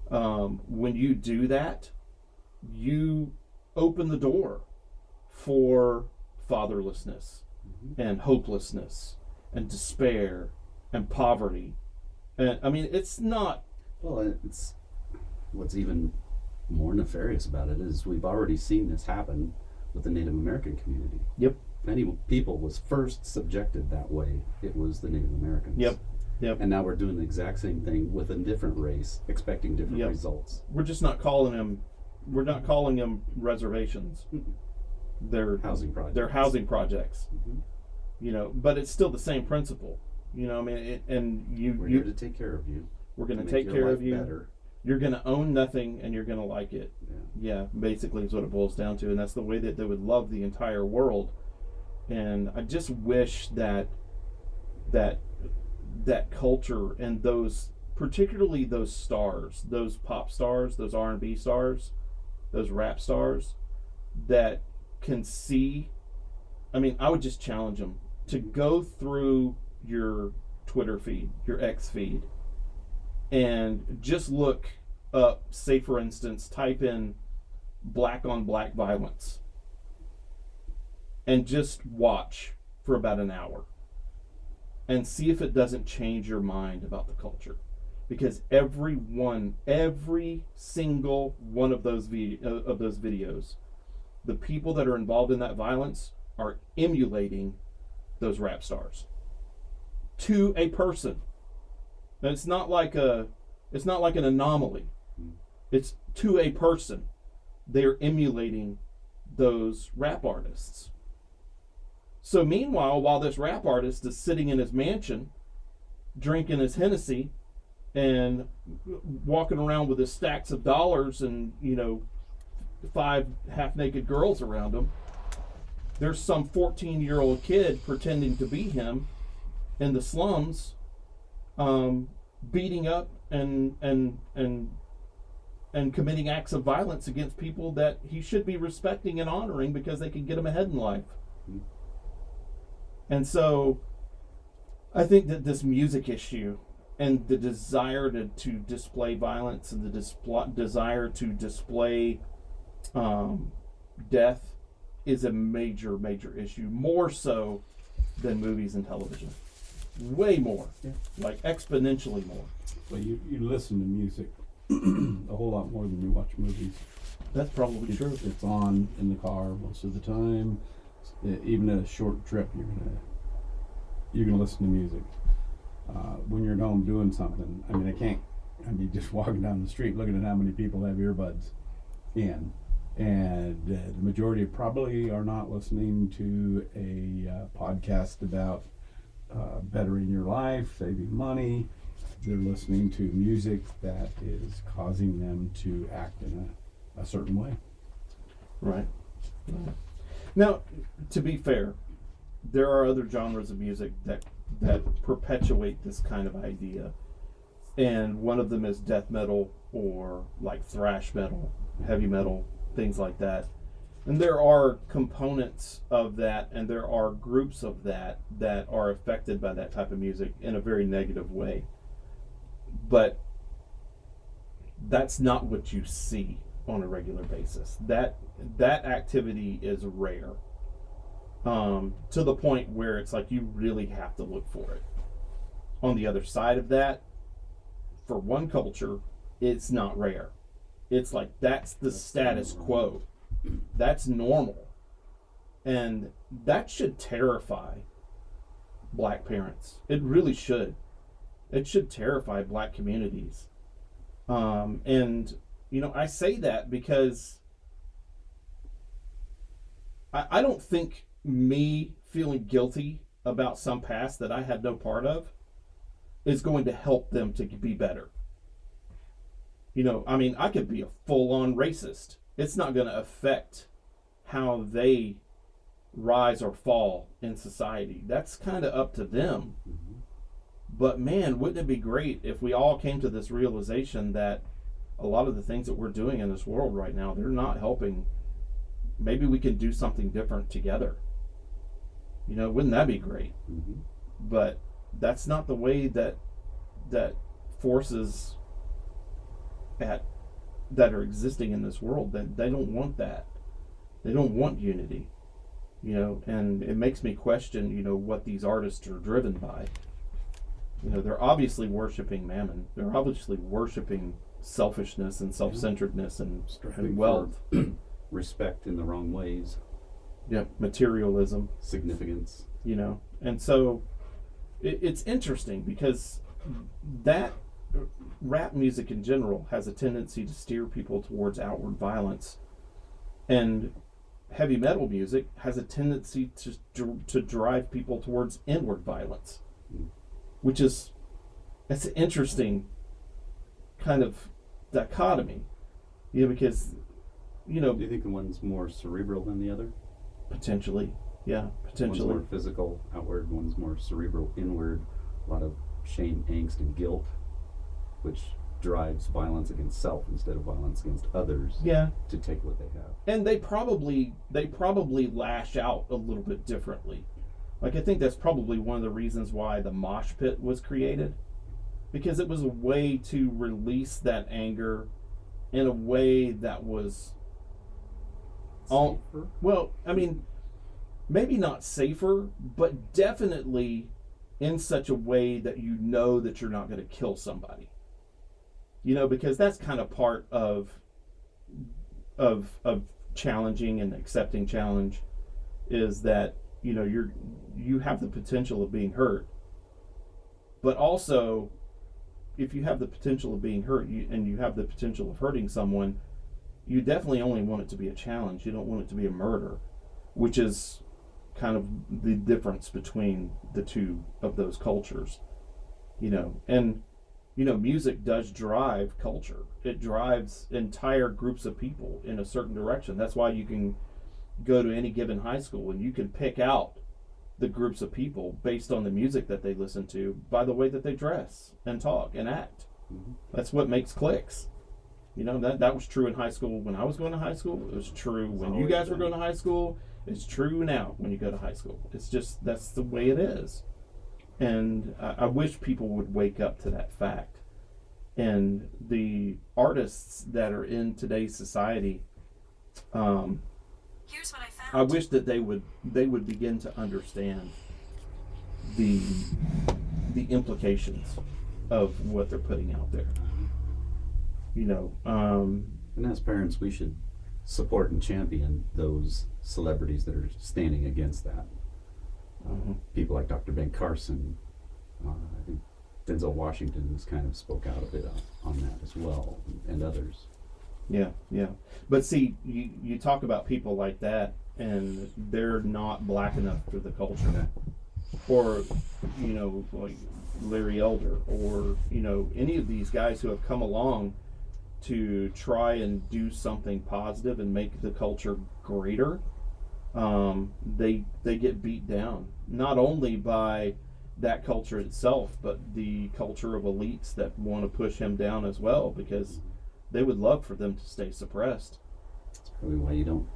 When you do that, you open the door for fatherlessness and hopelessness and despair and poverty. And I mean, it's not. Well, it's what's even more nefarious about it is we've already seen this happen with the Native American community. Yep. If any people was first subjected that way, it was the Native Americans. Yep. And now we're doing the exact same thing with a different race, expecting different results. We're just not calling them. We're not calling them reservations. They're housing projects. They're housing projects. Mm-hmm. You know, but it's still the same principle. You know, I mean, we're here to take care of you. We're going to take care of you. Better. You're going to own nothing, and you're going to like it. Yeah, basically is what it boils down to, and that's the way that they would love the entire world. And I just wish that culture and those, particularly those stars, those pop stars, those R&B stars, those rap stars, that can see. I mean, I would just challenge them to go through your Twitter feed, your X feed, and just look up, say for instance, type in black on black violence and just watch for about an hour and see if it doesn't change your mind about the culture. Because every single one of those videos, the people that are involved in that violence are emulating those rap stars to a person. And it's not like an anomaly. It's to a person. They're emulating those rap artists. So meanwhile, while this rap artist is sitting in his mansion, drinking his Hennessy, and walking around with his stacks of dollars and 5 half-naked girls around him. There's some 14-year-old kid pretending to be him in the slums, beating up and committing acts of violence against people that he should be respecting and honoring because they can get him ahead in life. And so I think that this music issue and the desire to display violence and the desire to display death is a major, major issue, more so than movies and television. Way more. Yeah. Like exponentially more. Well, you listen to music a whole lot more than you watch movies. That's probably true. It's on in the car most of the time. Even a short trip, you're gonna listen to music. When you're at home doing something, just walking down the street, looking at how many people have earbuds in, and the majority probably are not listening to a podcast about bettering your life, saving money. They're listening to music that is causing them to act in a certain way. Right. Now, to be fair, there are other genres of music that perpetuate this kind of idea. And one of them is death metal or like thrash metal, heavy metal, things like that. And there are components of that and there are groups of that are affected by that type of music in a very negative way. But that's not what you see on a regular basis. That activity is rare. To the point where it's like you really have to look for it. On the other side of that, for one culture, it's not rare. It's like that's the status quo. That's normal. And that should terrify black parents. It really should. It should terrify black communities. And I say that because I don't think me feeling guilty about some past that I had no part of is going to help them to be better. I could be a full-on racist. It's not going to affect how they rise or fall in society. That's kind of up to them. Mm-hmm. But man, wouldn't it be great if we all came to this realization that a lot of the things that we're doing in this world right now, they're not helping. Maybe we can do something different together. Wouldn't that be great? Mm-hmm. But that's not the way that forces that are existing in this world. That they don't want that. They don't want unity. And it makes me question, what these artists are driven by. They're obviously worshiping mammon. They're obviously worshiping selfishness and self-centeredness and wealth. Respect in the wrong ways. Yeah, materialism. Significance. And so it's interesting because that rap music in general has a tendency to steer people towards outward violence. And heavy metal music has a tendency to drive people towards inward violence. Which it's an interesting kind of dichotomy, because, Do you think the one's more cerebral than the other? Potentially, yeah, potentially. One's more physical, outward, one's more cerebral, inward, a lot of shame, angst, and guilt, which drives violence against self instead of violence against others. Yeah. To take what they have. And they probably lash out a little bit differently. Like, I think that's probably one of the reasons why the mosh pit was created. Because it was a way to release that anger in a way that was... safer? Maybe not safer, but definitely in such a way that that you're not going to kill somebody. Because that's kind of part of challenging and accepting challenge, is that you have the potential of being hurt, but also if you have the potential of being hurt and you have the potential of hurting someone, you definitely only want it to be a challenge. You don't want it to be a murder, which is kind of the difference between the two of those cultures. And music does drive culture. It drives entire groups of people in a certain direction. That's why you can go to any given high school and you can pick out the groups of people based on the music that they listen to by the way that they dress and talk and act. Mm-hmm. That's what makes cliques. That was true in high school when I was going to high school. It was true when you guys were going to high school. It's true now when you go to high school. It's just, that's the way it is. And I wish people would wake up to that fact. And the artists that are in today's society, Here's what I found. I wish that they would begin to understand the implications of what they're putting out there. And as parents, we should support and champion those celebrities that are standing against that. People like Dr. Ben Carson, I think Denzel Washington has kind of spoke out a bit on that as well, and others. Yeah. But see, you talk about people like that, and they're not black enough for the culture. Or, like Larry Elder, or, any of these guys who have come along to try and do something positive and make the culture greater, they get beat down. Not only by that culture itself, but the culture of elites that want to push him down as well, because they would love for them to stay suppressed. That's probably why you don't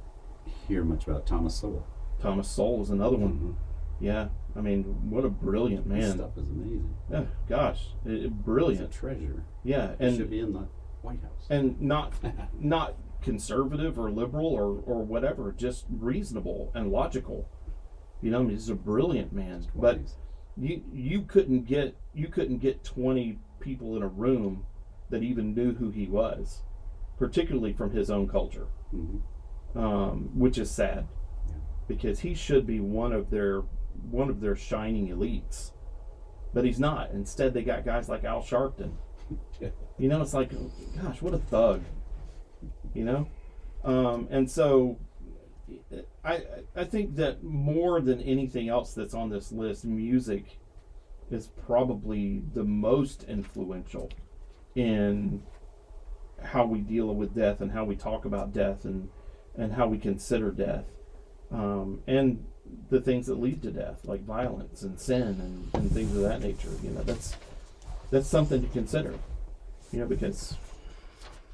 hear much about Thomas Sowell. Thomas Sowell is another one. Yeah, I mean, what a brilliant man. His stuff is amazing. Yeah, gosh, brilliant. He's a treasure. Yeah, and should be in the White House. And not conservative or liberal or whatever, just reasonable and logical. He's a brilliant man. But you couldn't get 20 people in a room that even knew who he was, particularly from his own culture, which is sad, because he should be one of their shining elites, but he's not. Instead, they got guys like Al Sharpton. It's like, gosh, what a thug. And so I think that more than anything else that's on this list, music is probably the most influential in how we deal with death and how we talk about death and how we consider death, and the things that lead to death, like violence and sin and things of that nature. That's something to consider, because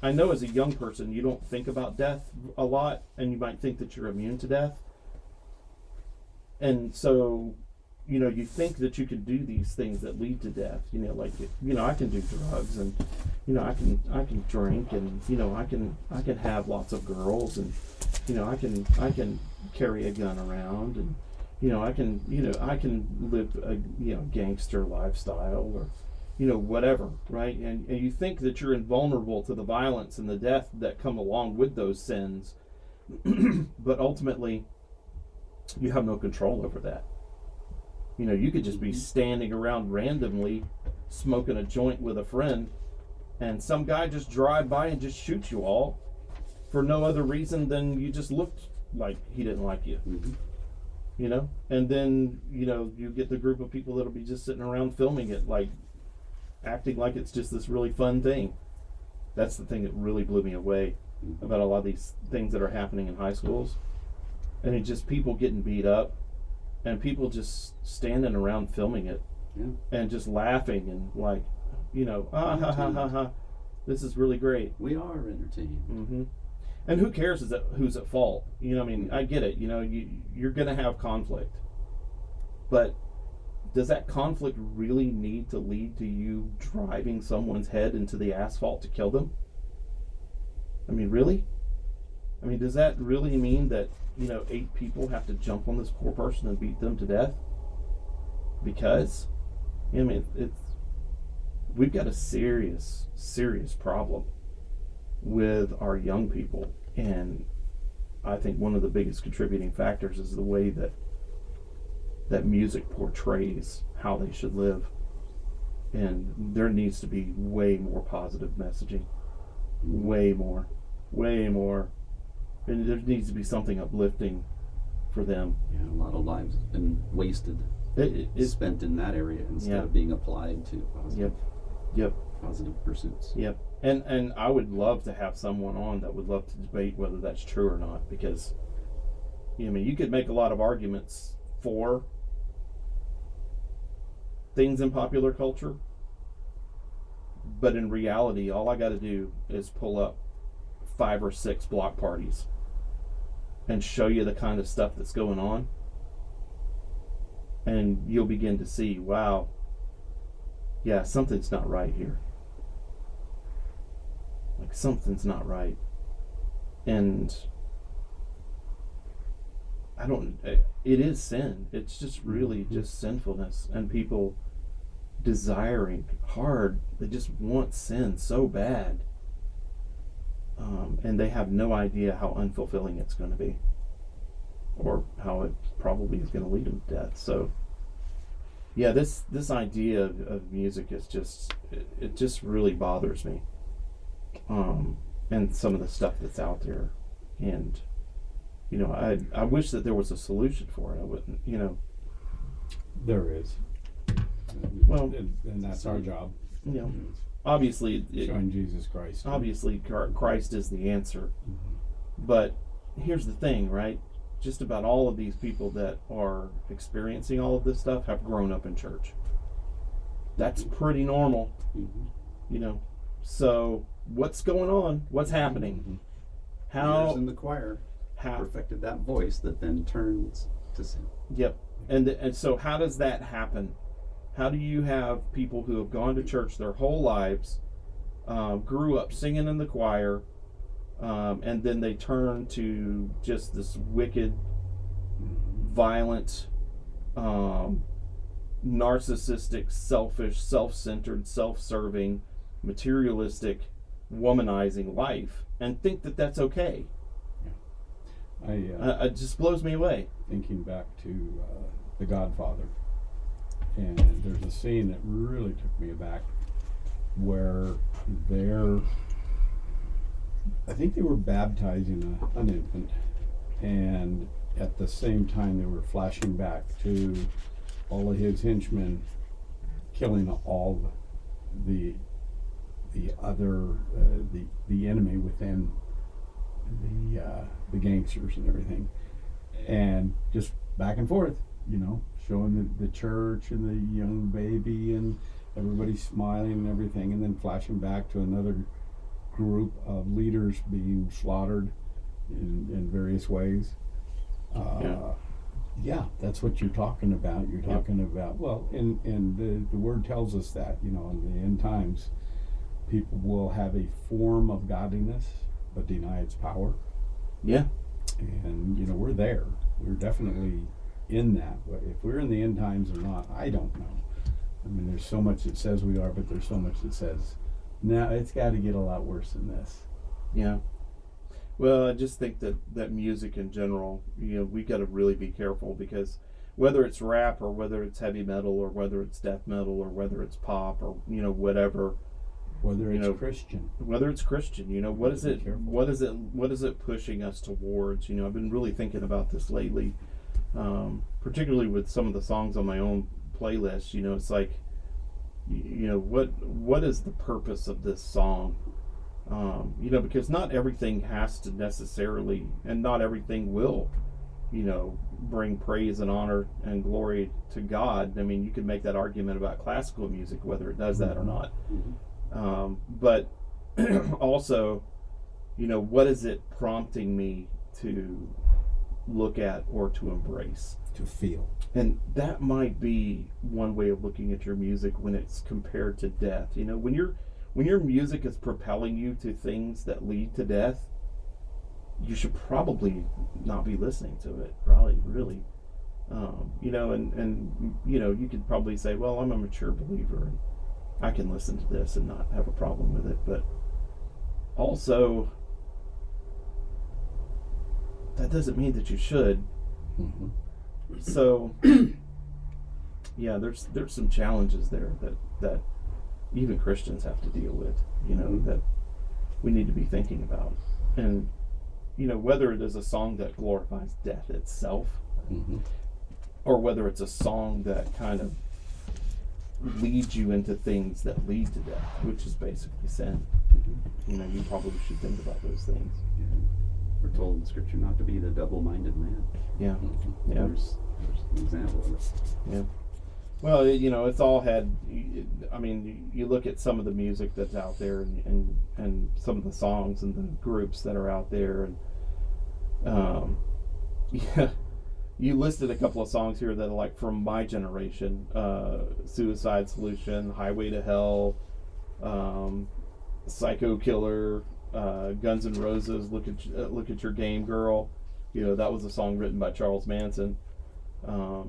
I know as a young person you don't think about death a lot, and you might think that you're immune to death, and so you think that you can do these things that lead to death. I can do drugs, and I can drink, and I can have lots of girls, and I can carry a gun around, and I can live a gangster lifestyle, or whatever, right? And you think that you're invulnerable to the violence and the death that come along with those sins, but ultimately you have no control over that. You could just be standing around randomly smoking a joint with a friend, and some guy just drive by and just shoot you all for no other reason than you just looked like he didn't like you. And then you get the group of people that'll be just sitting around filming it, like acting like it's just this really fun thing. That's the thing that really blew me away about a lot of these things that are happening in high schools. And it's just people getting beat up, and people just standing around filming it, and just laughing and like, ha ha ha ha, this is really great. We are entertained. And who cares who's at fault? I get it. You're gonna have conflict, but does that conflict really need to lead to you driving someone's head into the asphalt to kill them? Really? Does that really mean that 8 people have to jump on this poor person and beat them to death? Because we've got a serious problem with our young people, and I think one of the biggest contributing factors is the way that music portrays how they should live, and there needs to be way more positive messaging, way more, and there needs to be something uplifting for them. Yeah, a lot of lives have been wasted, spent in that area instead of being applied to positive. Yep. positive pursuits. Yep. And I would love to have someone on that would love to debate whether that's true or not, because you could make a lot of arguments for things in popular culture, but in reality, all I got to do is pull up 5 or 6 block parties and show you the kind of stuff that's going on, and you'll begin to see, wow, yeah, something's not right here. Like, something's not right. And it is sin. It's just really just sinfulness, and people desiring hard. They just want sin so bad. And they have no idea how unfulfilling it's going to be, or how it probably is going to lead them to death. So, yeah, this idea of music is it just really bothers me. And some of the stuff that's out there, and I wish that there was a solution for it. I wouldn't, There is. Well, and that's our job. Obviously, Showing Jesus Christ. Obviously, Christ is the answer. But here's the thing, right? Just about all of these people that are experiencing all of this stuff have grown up in church. That's pretty normal, So what's going on? What's happening? How Years in the choir perfected that voice that then turns to sin. Yep. And so how does that happen? How do you have people who have gone to church their whole lives, grew up singing in the choir, and then they turn to just this wicked, violent, narcissistic, selfish, self-centered, self-serving, materialistic, womanizing life, and think that that's okay? It just blows me away. Thinking back to The Godfather, and there's a scene that really took me aback where I think they were baptizing an infant, and at the same time they were flashing back to all of his henchmen killing all the other the enemy within the gangsters and everything, and just back and forth, showing the church and the young baby and everybody smiling and everything, and then flashing back to another group of leaders being slaughtered in various ways. Yeah, that's what you're talking about. You're talking about, well, and the word tells us that, in the end times, people will have a form of godliness but deny its power. Yeah. And, we're there. We're definitely in that. If we're in the end times or not, I don't know. I mean, there's so much that says we are, but there's so much that says, no, it's got to get a lot worse than this. Yeah. Well, I just think that music in general, we got to really be careful, because whether it's rap or whether it's heavy metal or whether it's death metal or whether it's pop or, whatever. Whether it's Christian. Whether it's Christian, what is it pushing us towards? I've been really thinking about this lately, particularly with some of the songs on my own playlist. It's like, what is the purpose of this song? Because not everything has to necessarily, and not everything will, bring praise and honor and glory to God. I mean, you could make that argument about classical music, whether it does that or not. But also, what is it prompting me to look at or to embrace? To feel. And that might be one way of looking at your music when it's compared to death. When your music is propelling you to things that lead to death, you should probably not be listening to it, probably, really. You could probably say, well, I'm a mature believer, and I can listen to this and not have a problem with it. But also, that doesn't mean that you should. Mm-hmm. So, yeah, there's some challenges there that even Christians have to deal with, that we need to be thinking about. And, whether it is a song that glorifies death itself, or whether it's a song that kind of lead you into things that lead to death, which is basically sin. You probably should think about those things. Yeah. We're told in Scripture not to be the double-minded man. Yeah. There's an example of it. Yeah. Well, it's all had. I mean, you look at some of the music that's out there, and some of the songs and the groups that are out there, and yeah, you listed a couple of songs here that are like from my generation: "Suicide Solution," "Highway to Hell," "Psycho Killer," Guns N' Roses. Look at your game, girl. That was a song written by Charles Manson.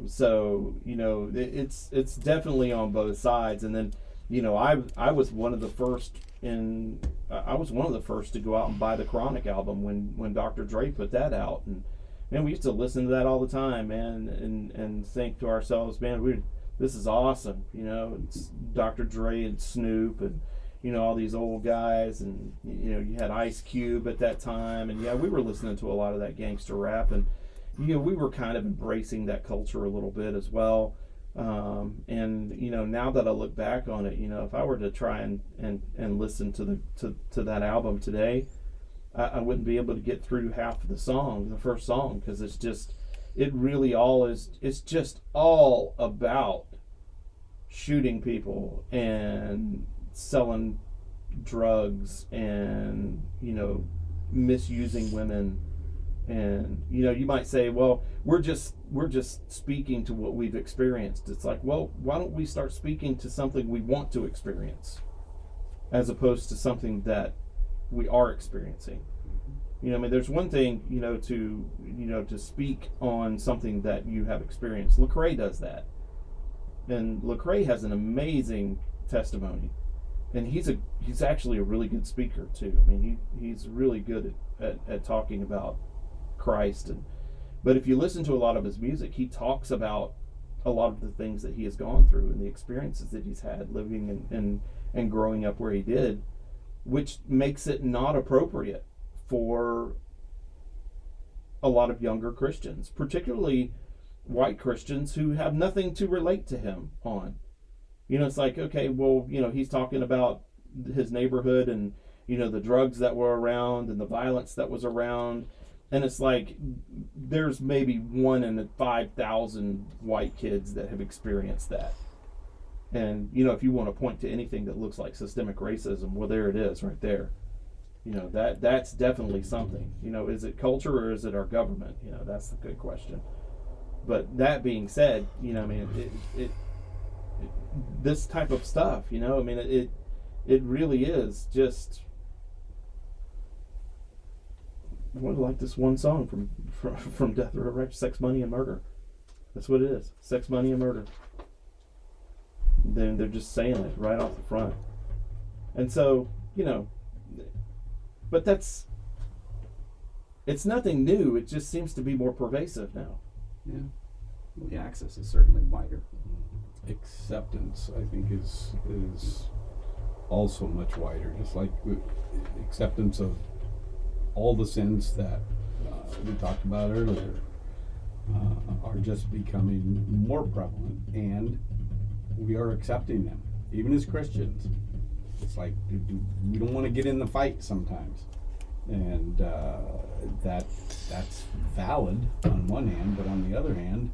So it's definitely on both sides. And then I was one of the first to go out and buy the Chronic album when Dr. Dre put that out, and man, we used to listen to that all the time, man, and think to ourselves, man, this is awesome. It's Dr. Dre and Snoop and all these old guys, and you had Ice Cube at that time, and we were listening to a lot of that gangster rap, and we were kind of embracing that culture a little bit as well. And now that I look back on it, if I were to try and listen to that album today, I wouldn't be able to get through half of the first song, because it's just all about shooting people and selling drugs and misusing women. And you might say, well, we're just speaking to what we've experienced. It's like, well, why don't we start speaking to something we want to experience, as opposed to something that we are experiencing. There's one thing to speak on something that you have experienced. Lecrae does that, and Lecrae has an amazing testimony, and he's actually a really good speaker too. He's really good at talking about Christ. But if you listen to a lot of his music, he talks about a lot of the things that he has gone through and the experiences that he's had living and growing up where he did, which makes it not appropriate for a lot of younger Christians, particularly white Christians who have nothing to relate to him on. It's like, okay, well, he's talking about his neighborhood and the drugs that were around and the violence that was around. And it's like, there's maybe 1 in 5,000 white kids that have experienced that. And, if you want to point to anything that looks like systemic racism, well, there it is right there. That's definitely something. Is it culture or is it our government? That's the good question. But that being said, this type of stuff, it really is just... like this one song from Death Row Records, "Sex, Money, and Murder." That's what it is. Sex, money, and murder. Then they're just saying it right off the front. And so, but it's nothing new. It just seems to be more pervasive now. Yeah. Well, the access is certainly wider. Acceptance, I think, is also much wider. Just like acceptance of all the sins that we talked about earlier are just becoming more prevalent, and we are accepting them, even as Christians. It's like we don't want to get in the fight sometimes, and that's valid on one hand, but on the other hand,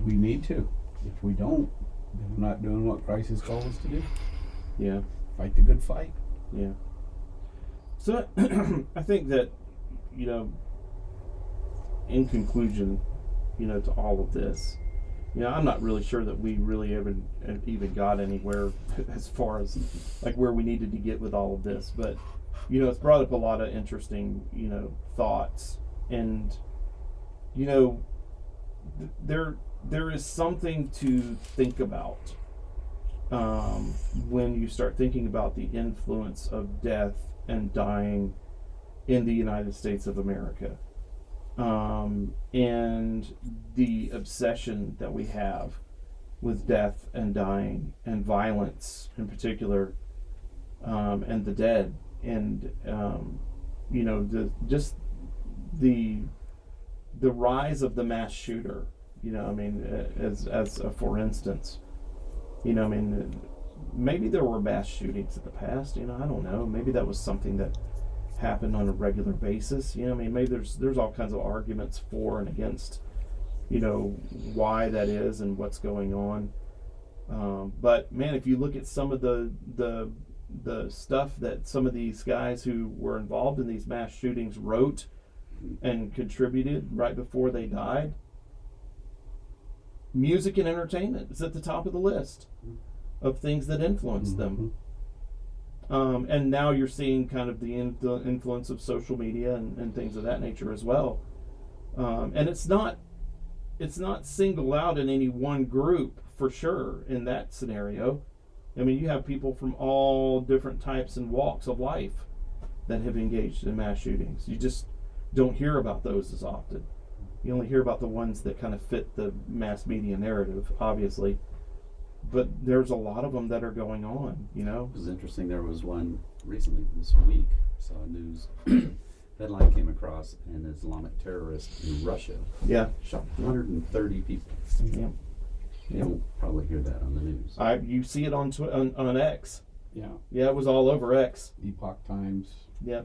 we need to. If we don't, then we're not doing what Christ has called us to do. Yeah. Fight the good fight. Yeah. So I think that, in conclusion, to all of this, I'm not really sure that we really even got anywhere as far as like where we needed to get with all of this. But, it's brought up a lot of interesting, thoughts. And, there is something to think about when you start thinking about the influence of death and dying in the United States of America, and the obsession that we have with death and dying and violence in particular, and the dead, and the rise of the mass shooter. As a for instance, You know, I mean, maybe there were mass shootings in the past. You know, I don't know. Maybe that was something that happened on a regular basis. You know, I mean, maybe there's all kinds of arguments for and against, you know, why that is and what's going on. But man, if you look at some of the stuff that some of these guys who were involved in these mass shootings wrote and contributed right before they died, music and entertainment is at the top of the list of things that influenced them. And now you're seeing kind of the influence of social media and things of that nature as well. And it's not singled out in any one group for sure in that scenario. I mean, you have people from all different types and walks of life that have engaged in mass shootings. You just don't hear about those as often. You only hear about the ones that kind of fit the mass media narrative, obviously. But there's a lot of them that are going on, you know? It was interesting. There was one recently this week. Saw a news headline came across an Islamic terrorist in Russia. Yeah. Shot 130 people. Yeah. You won't probably hear that on the news. You see it on X. Yeah. Yeah, it was all over X. Epoch Times. Yeah.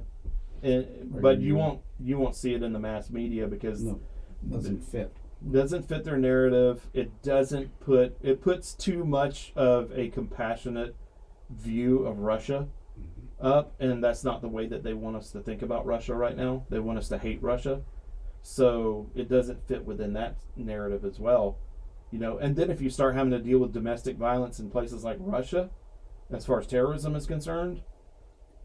But you won't see it in the mass media because Doesn't fit. Doesn't fit their narrative. It puts too much of a compassionate view of Russia up, and that's not the way that they want us to think about Russia right now. They want us to hate Russia. So it doesn't fit within that narrative as well. You know, and then if you start having to deal with domestic violence in places like Russia, as far as terrorism is concerned,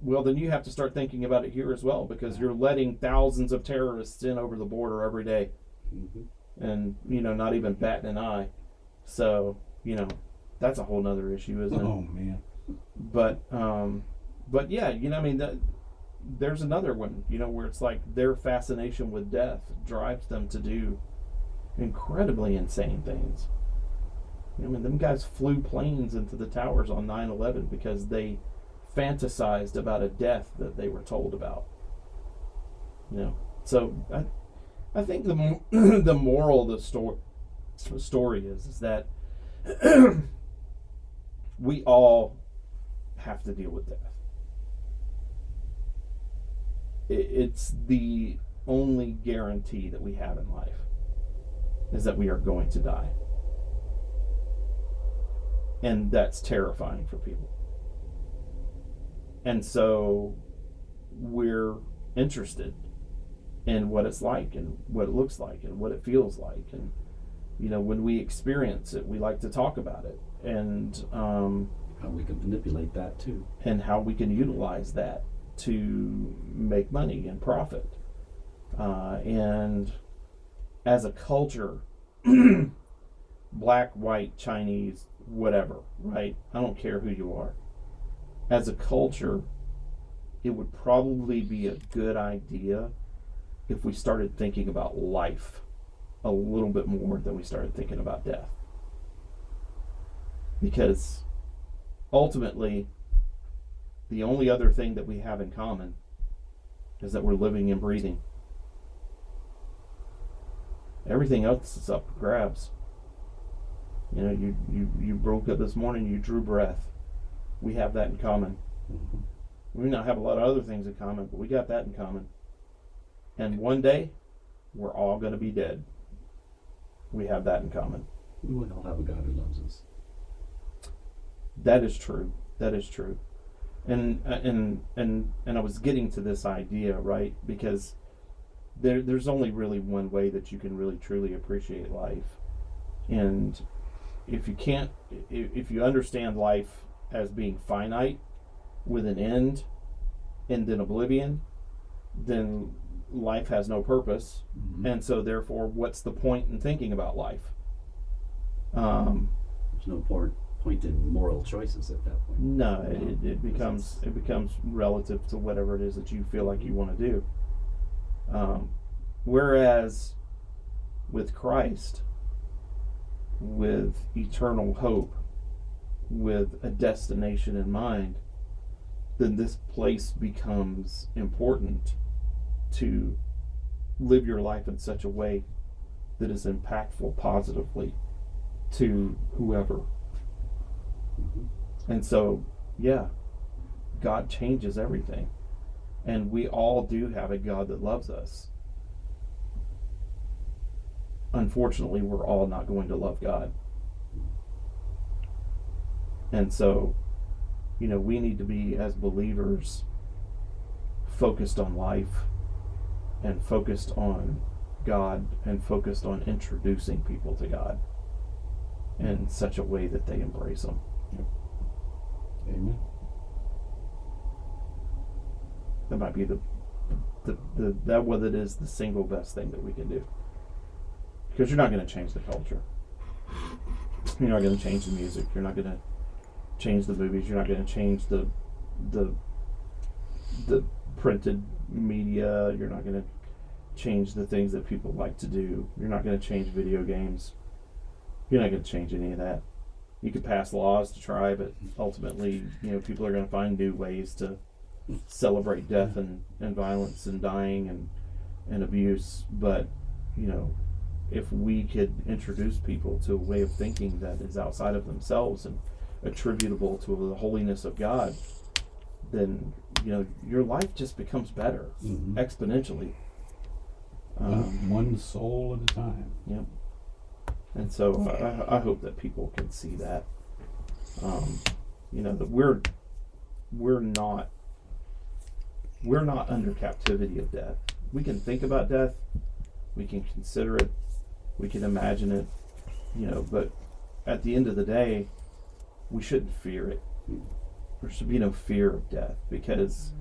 well, then you have to start thinking about it here as well, because you're letting thousands of terrorists in over the border every day. And, you know, not even batting an eye. So, you know, that's a whole nother issue, isn't it? Oh, man. But yeah, you know, I mean, there's another one, you know, where it's like their fascination with death drives them to do incredibly insane things. You know, I mean, them guys flew planes into the towers on 9/11 because they fantasized about a death that they were told about. You know, so I think the moral of the story is that we all have to deal with death. It's the only guarantee that we have in life is that we are going to die. And that's terrifying for people. And so we're interested in what it's like and what it looks like and what it feels like. And, you know, when we experience it, we like to talk about it. And how we can manipulate that too. And how we can utilize that to make money and profit. And as a culture, black, white, Chinese, whatever, right? I don't care who you are. As a culture, it would probably be a good idea if we started thinking about life a little bit more than we started thinking about death. Because ultimately, the only other thing that we have in common is that we're living and breathing. Everything else is up for grabs. You know, you broke up this morning, you drew breath. We have that in common. We may not have a lot of other things in common, but we got that in common. And one day, we're all going to be dead. We have that in common. We all have a God who loves us. That is true. That is true. And I was getting to this idea, right? Because there's only really one way that you can really truly appreciate life. And if you understand life as being finite with an end and then oblivion, then life has no purpose. And so therefore, what's the point in thinking about life? There's no point in moral choices at that point. No, it becomes relative to whatever it is that you feel like you want to do. Whereas with Christ, with eternal hope, with a destination in mind, then this place becomes important to live your life in such a way that is impactful positively to whoever. And so, yeah, God changes everything. And we all do have a God that loves us. Unfortunately, we're all not going to love God. And so, we need to be, as believers, focused on life and focused on God and focused on introducing people to God in such a way that they embrace Him. Yep. Amen. That might be that whether it is the single best thing that we can do. Because you're not going to change the culture. You're not going to change the music. You're not going to change the movies. You're not going to change the printed media. You're not going to change the things that people like to do. You're not going to change video games. You're not going to change any of that. You could pass laws to try, but ultimately, people are going to find new ways to celebrate death and violence and dying and abuse. But, if we could introduce people to a way of thinking that is outside of themselves and attributable to the holiness of God, then, your life just becomes better exponentially. One soul at a time. Yep. And so I hope that people can see that, that we're not under captivity of death. We can think about death, we can consider it, we can imagine it, but at the end of the day, we shouldn't fear it. There should be no fear of death, because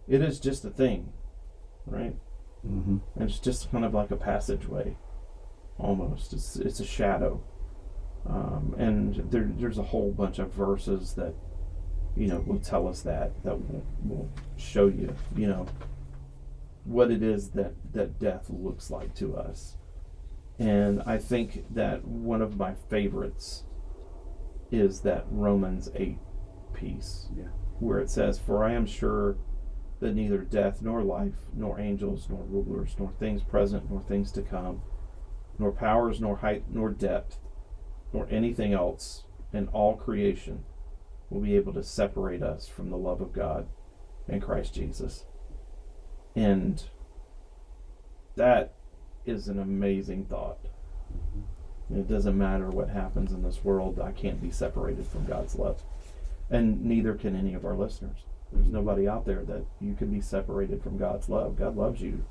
it is just a thing, right? Mm-hmm. And it's just kind of like a passageway, almost. It's a shadow, and there's a whole bunch of verses that will tell us that will show you what it is that death looks like to us. And I think that one of my favorites is that Romans 8 piece, where it says, "For I am sure that neither death nor life, nor angels, nor rulers, nor things present, nor things to come, nor powers, nor height, nor depth, nor anything else in all creation will be able to separate us from the love of God in Christ Jesus." And that is an amazing thought. It doesn't matter what happens in this world, I can't be separated from God's love. And neither can any of our listeners. There's nobody out there that you can be separated from God's love. God loves you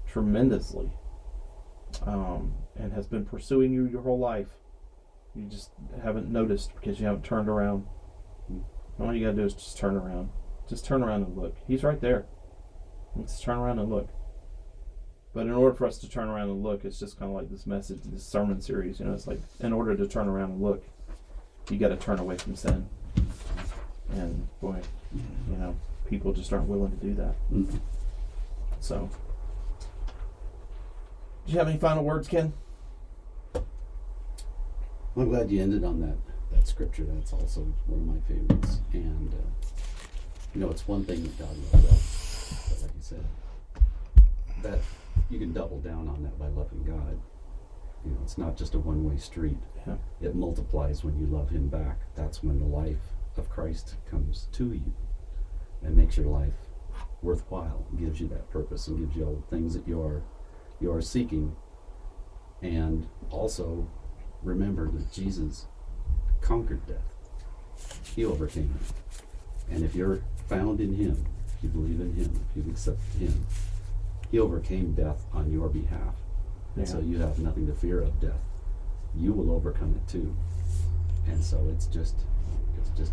tremendously, and has been pursuing you your whole life. You just haven't noticed because you haven't turned around. All you gotta do is just turn around. Just turn around and look. He's right there. Just turn around and look. But in order for us to turn around and look, it's just kind of like this message, this sermon series. It's like, in order to turn around and look, you got to turn away from sin. And boy, people just aren't willing to do that. Mm-hmm. So, do you have any final words, Ken? I'm glad you ended on that scripture. That's also one of my favorites. And it's one thing that God loves us, but like you said, that you can double down on that by loving God. It's not just a one-way street. Yeah. It multiplies when you love Him back. That's when the life of Christ comes to you and makes your life worthwhile, gives you that purpose, and gives you all the things that you are seeking. And also remember that Jesus conquered death. He overcame it. And if you're found in Him, if you believe in Him, if you accept Him, He overcame death on your behalf. And so you have nothing to fear of death. You will overcome it too. And so it's just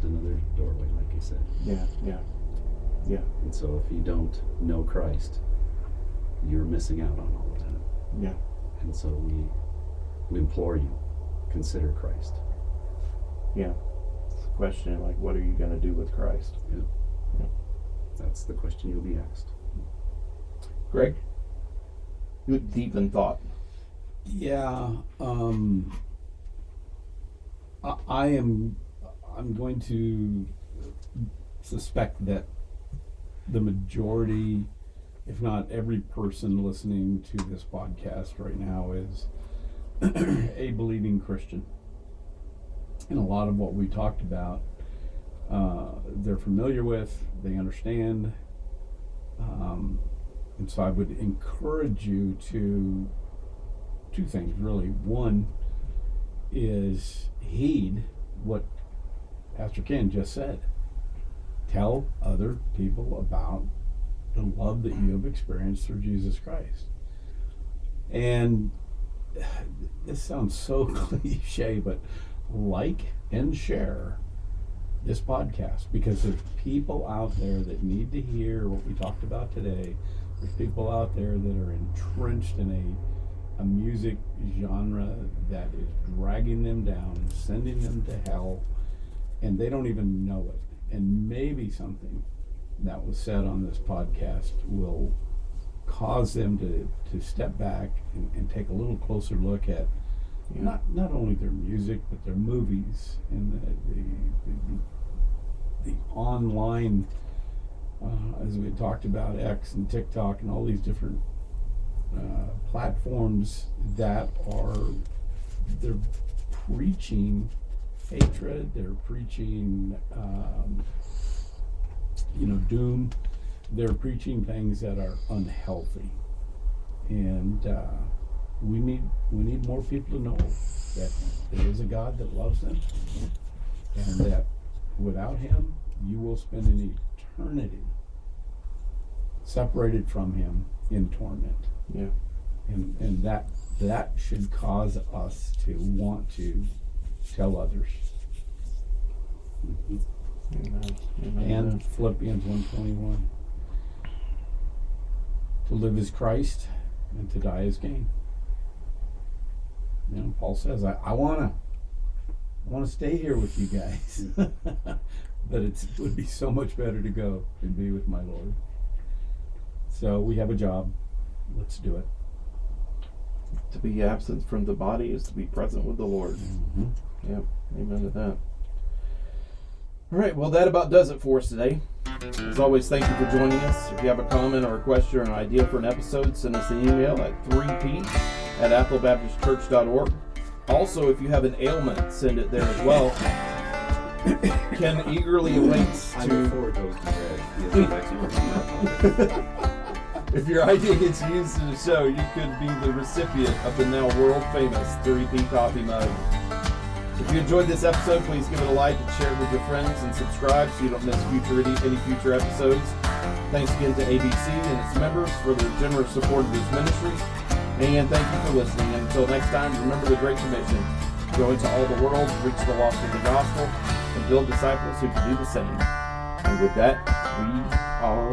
another doorway, like you said. Yeah. And so if you don't know Christ, you're missing out on all of that. Yeah. And so we implore you, consider Christ. Yeah. It's a question like, what are you going to do with Christ? Yeah. That's the question you'll be asked. Greg? You look deep in thought. Yeah. I'm going to suspect that the majority, if not every person listening to this podcast right now, is a believing Christian. And a lot of what we talked about, they're familiar with, they understand. And so I would encourage you to two things, really. One is heed what Pastor Ken just said. Tell other people about the love that you have experienced through Jesus Christ. And this sounds so cliche, but like and share this podcast, because there's people out there that need to hear what we talked about today. There's people out there that are entrenched in a music genre that is dragging them down, sending them to hell, and they don't even know it. And maybe something that was said on this podcast will cause them to step back and take a little closer look at not only their music, but their movies and the online, as we talked about, X and TikTok and all these different platforms that they're preaching hatred, they're preaching doom, they're preaching things that are unhealthy, and we need more people to know that there is a God that loves them, and that without Him you will spend an eternity separated from Him in torment. Yeah. And that should cause us to want to tell others. Amen. And Philippians 1:21. To live is Christ, and to die is gain. Paul says, I want to stay here with you guys, but it would be so much better to go and be with my Lord. So we have a job. Let's do it. To be absent from the body is to be present with the Lord. Mm-hmm. Yep. Amen to that. All right. Well, that about does it for us today. As always, thank you for joining us. If you have a comment or a question or an idea for an episode, send us an email at 3p@athelbaptistchurch.org. Also, if you have an ailment, send it there as well. Ken eagerly awaits I to... look forward to If your idea gets used in the show, you could be the recipient of the now world-famous 3P coffee mug. If you enjoyed this episode, please give it a like and share it with your friends and subscribe so you don't miss any future episodes. Thanks again to ABC and its members for their generous support of this ministry. And thank you for listening. And until next time, remember the Great Commission. Go into all the world, reach the lost with the gospel, and build disciples who can do the same. And with that, we are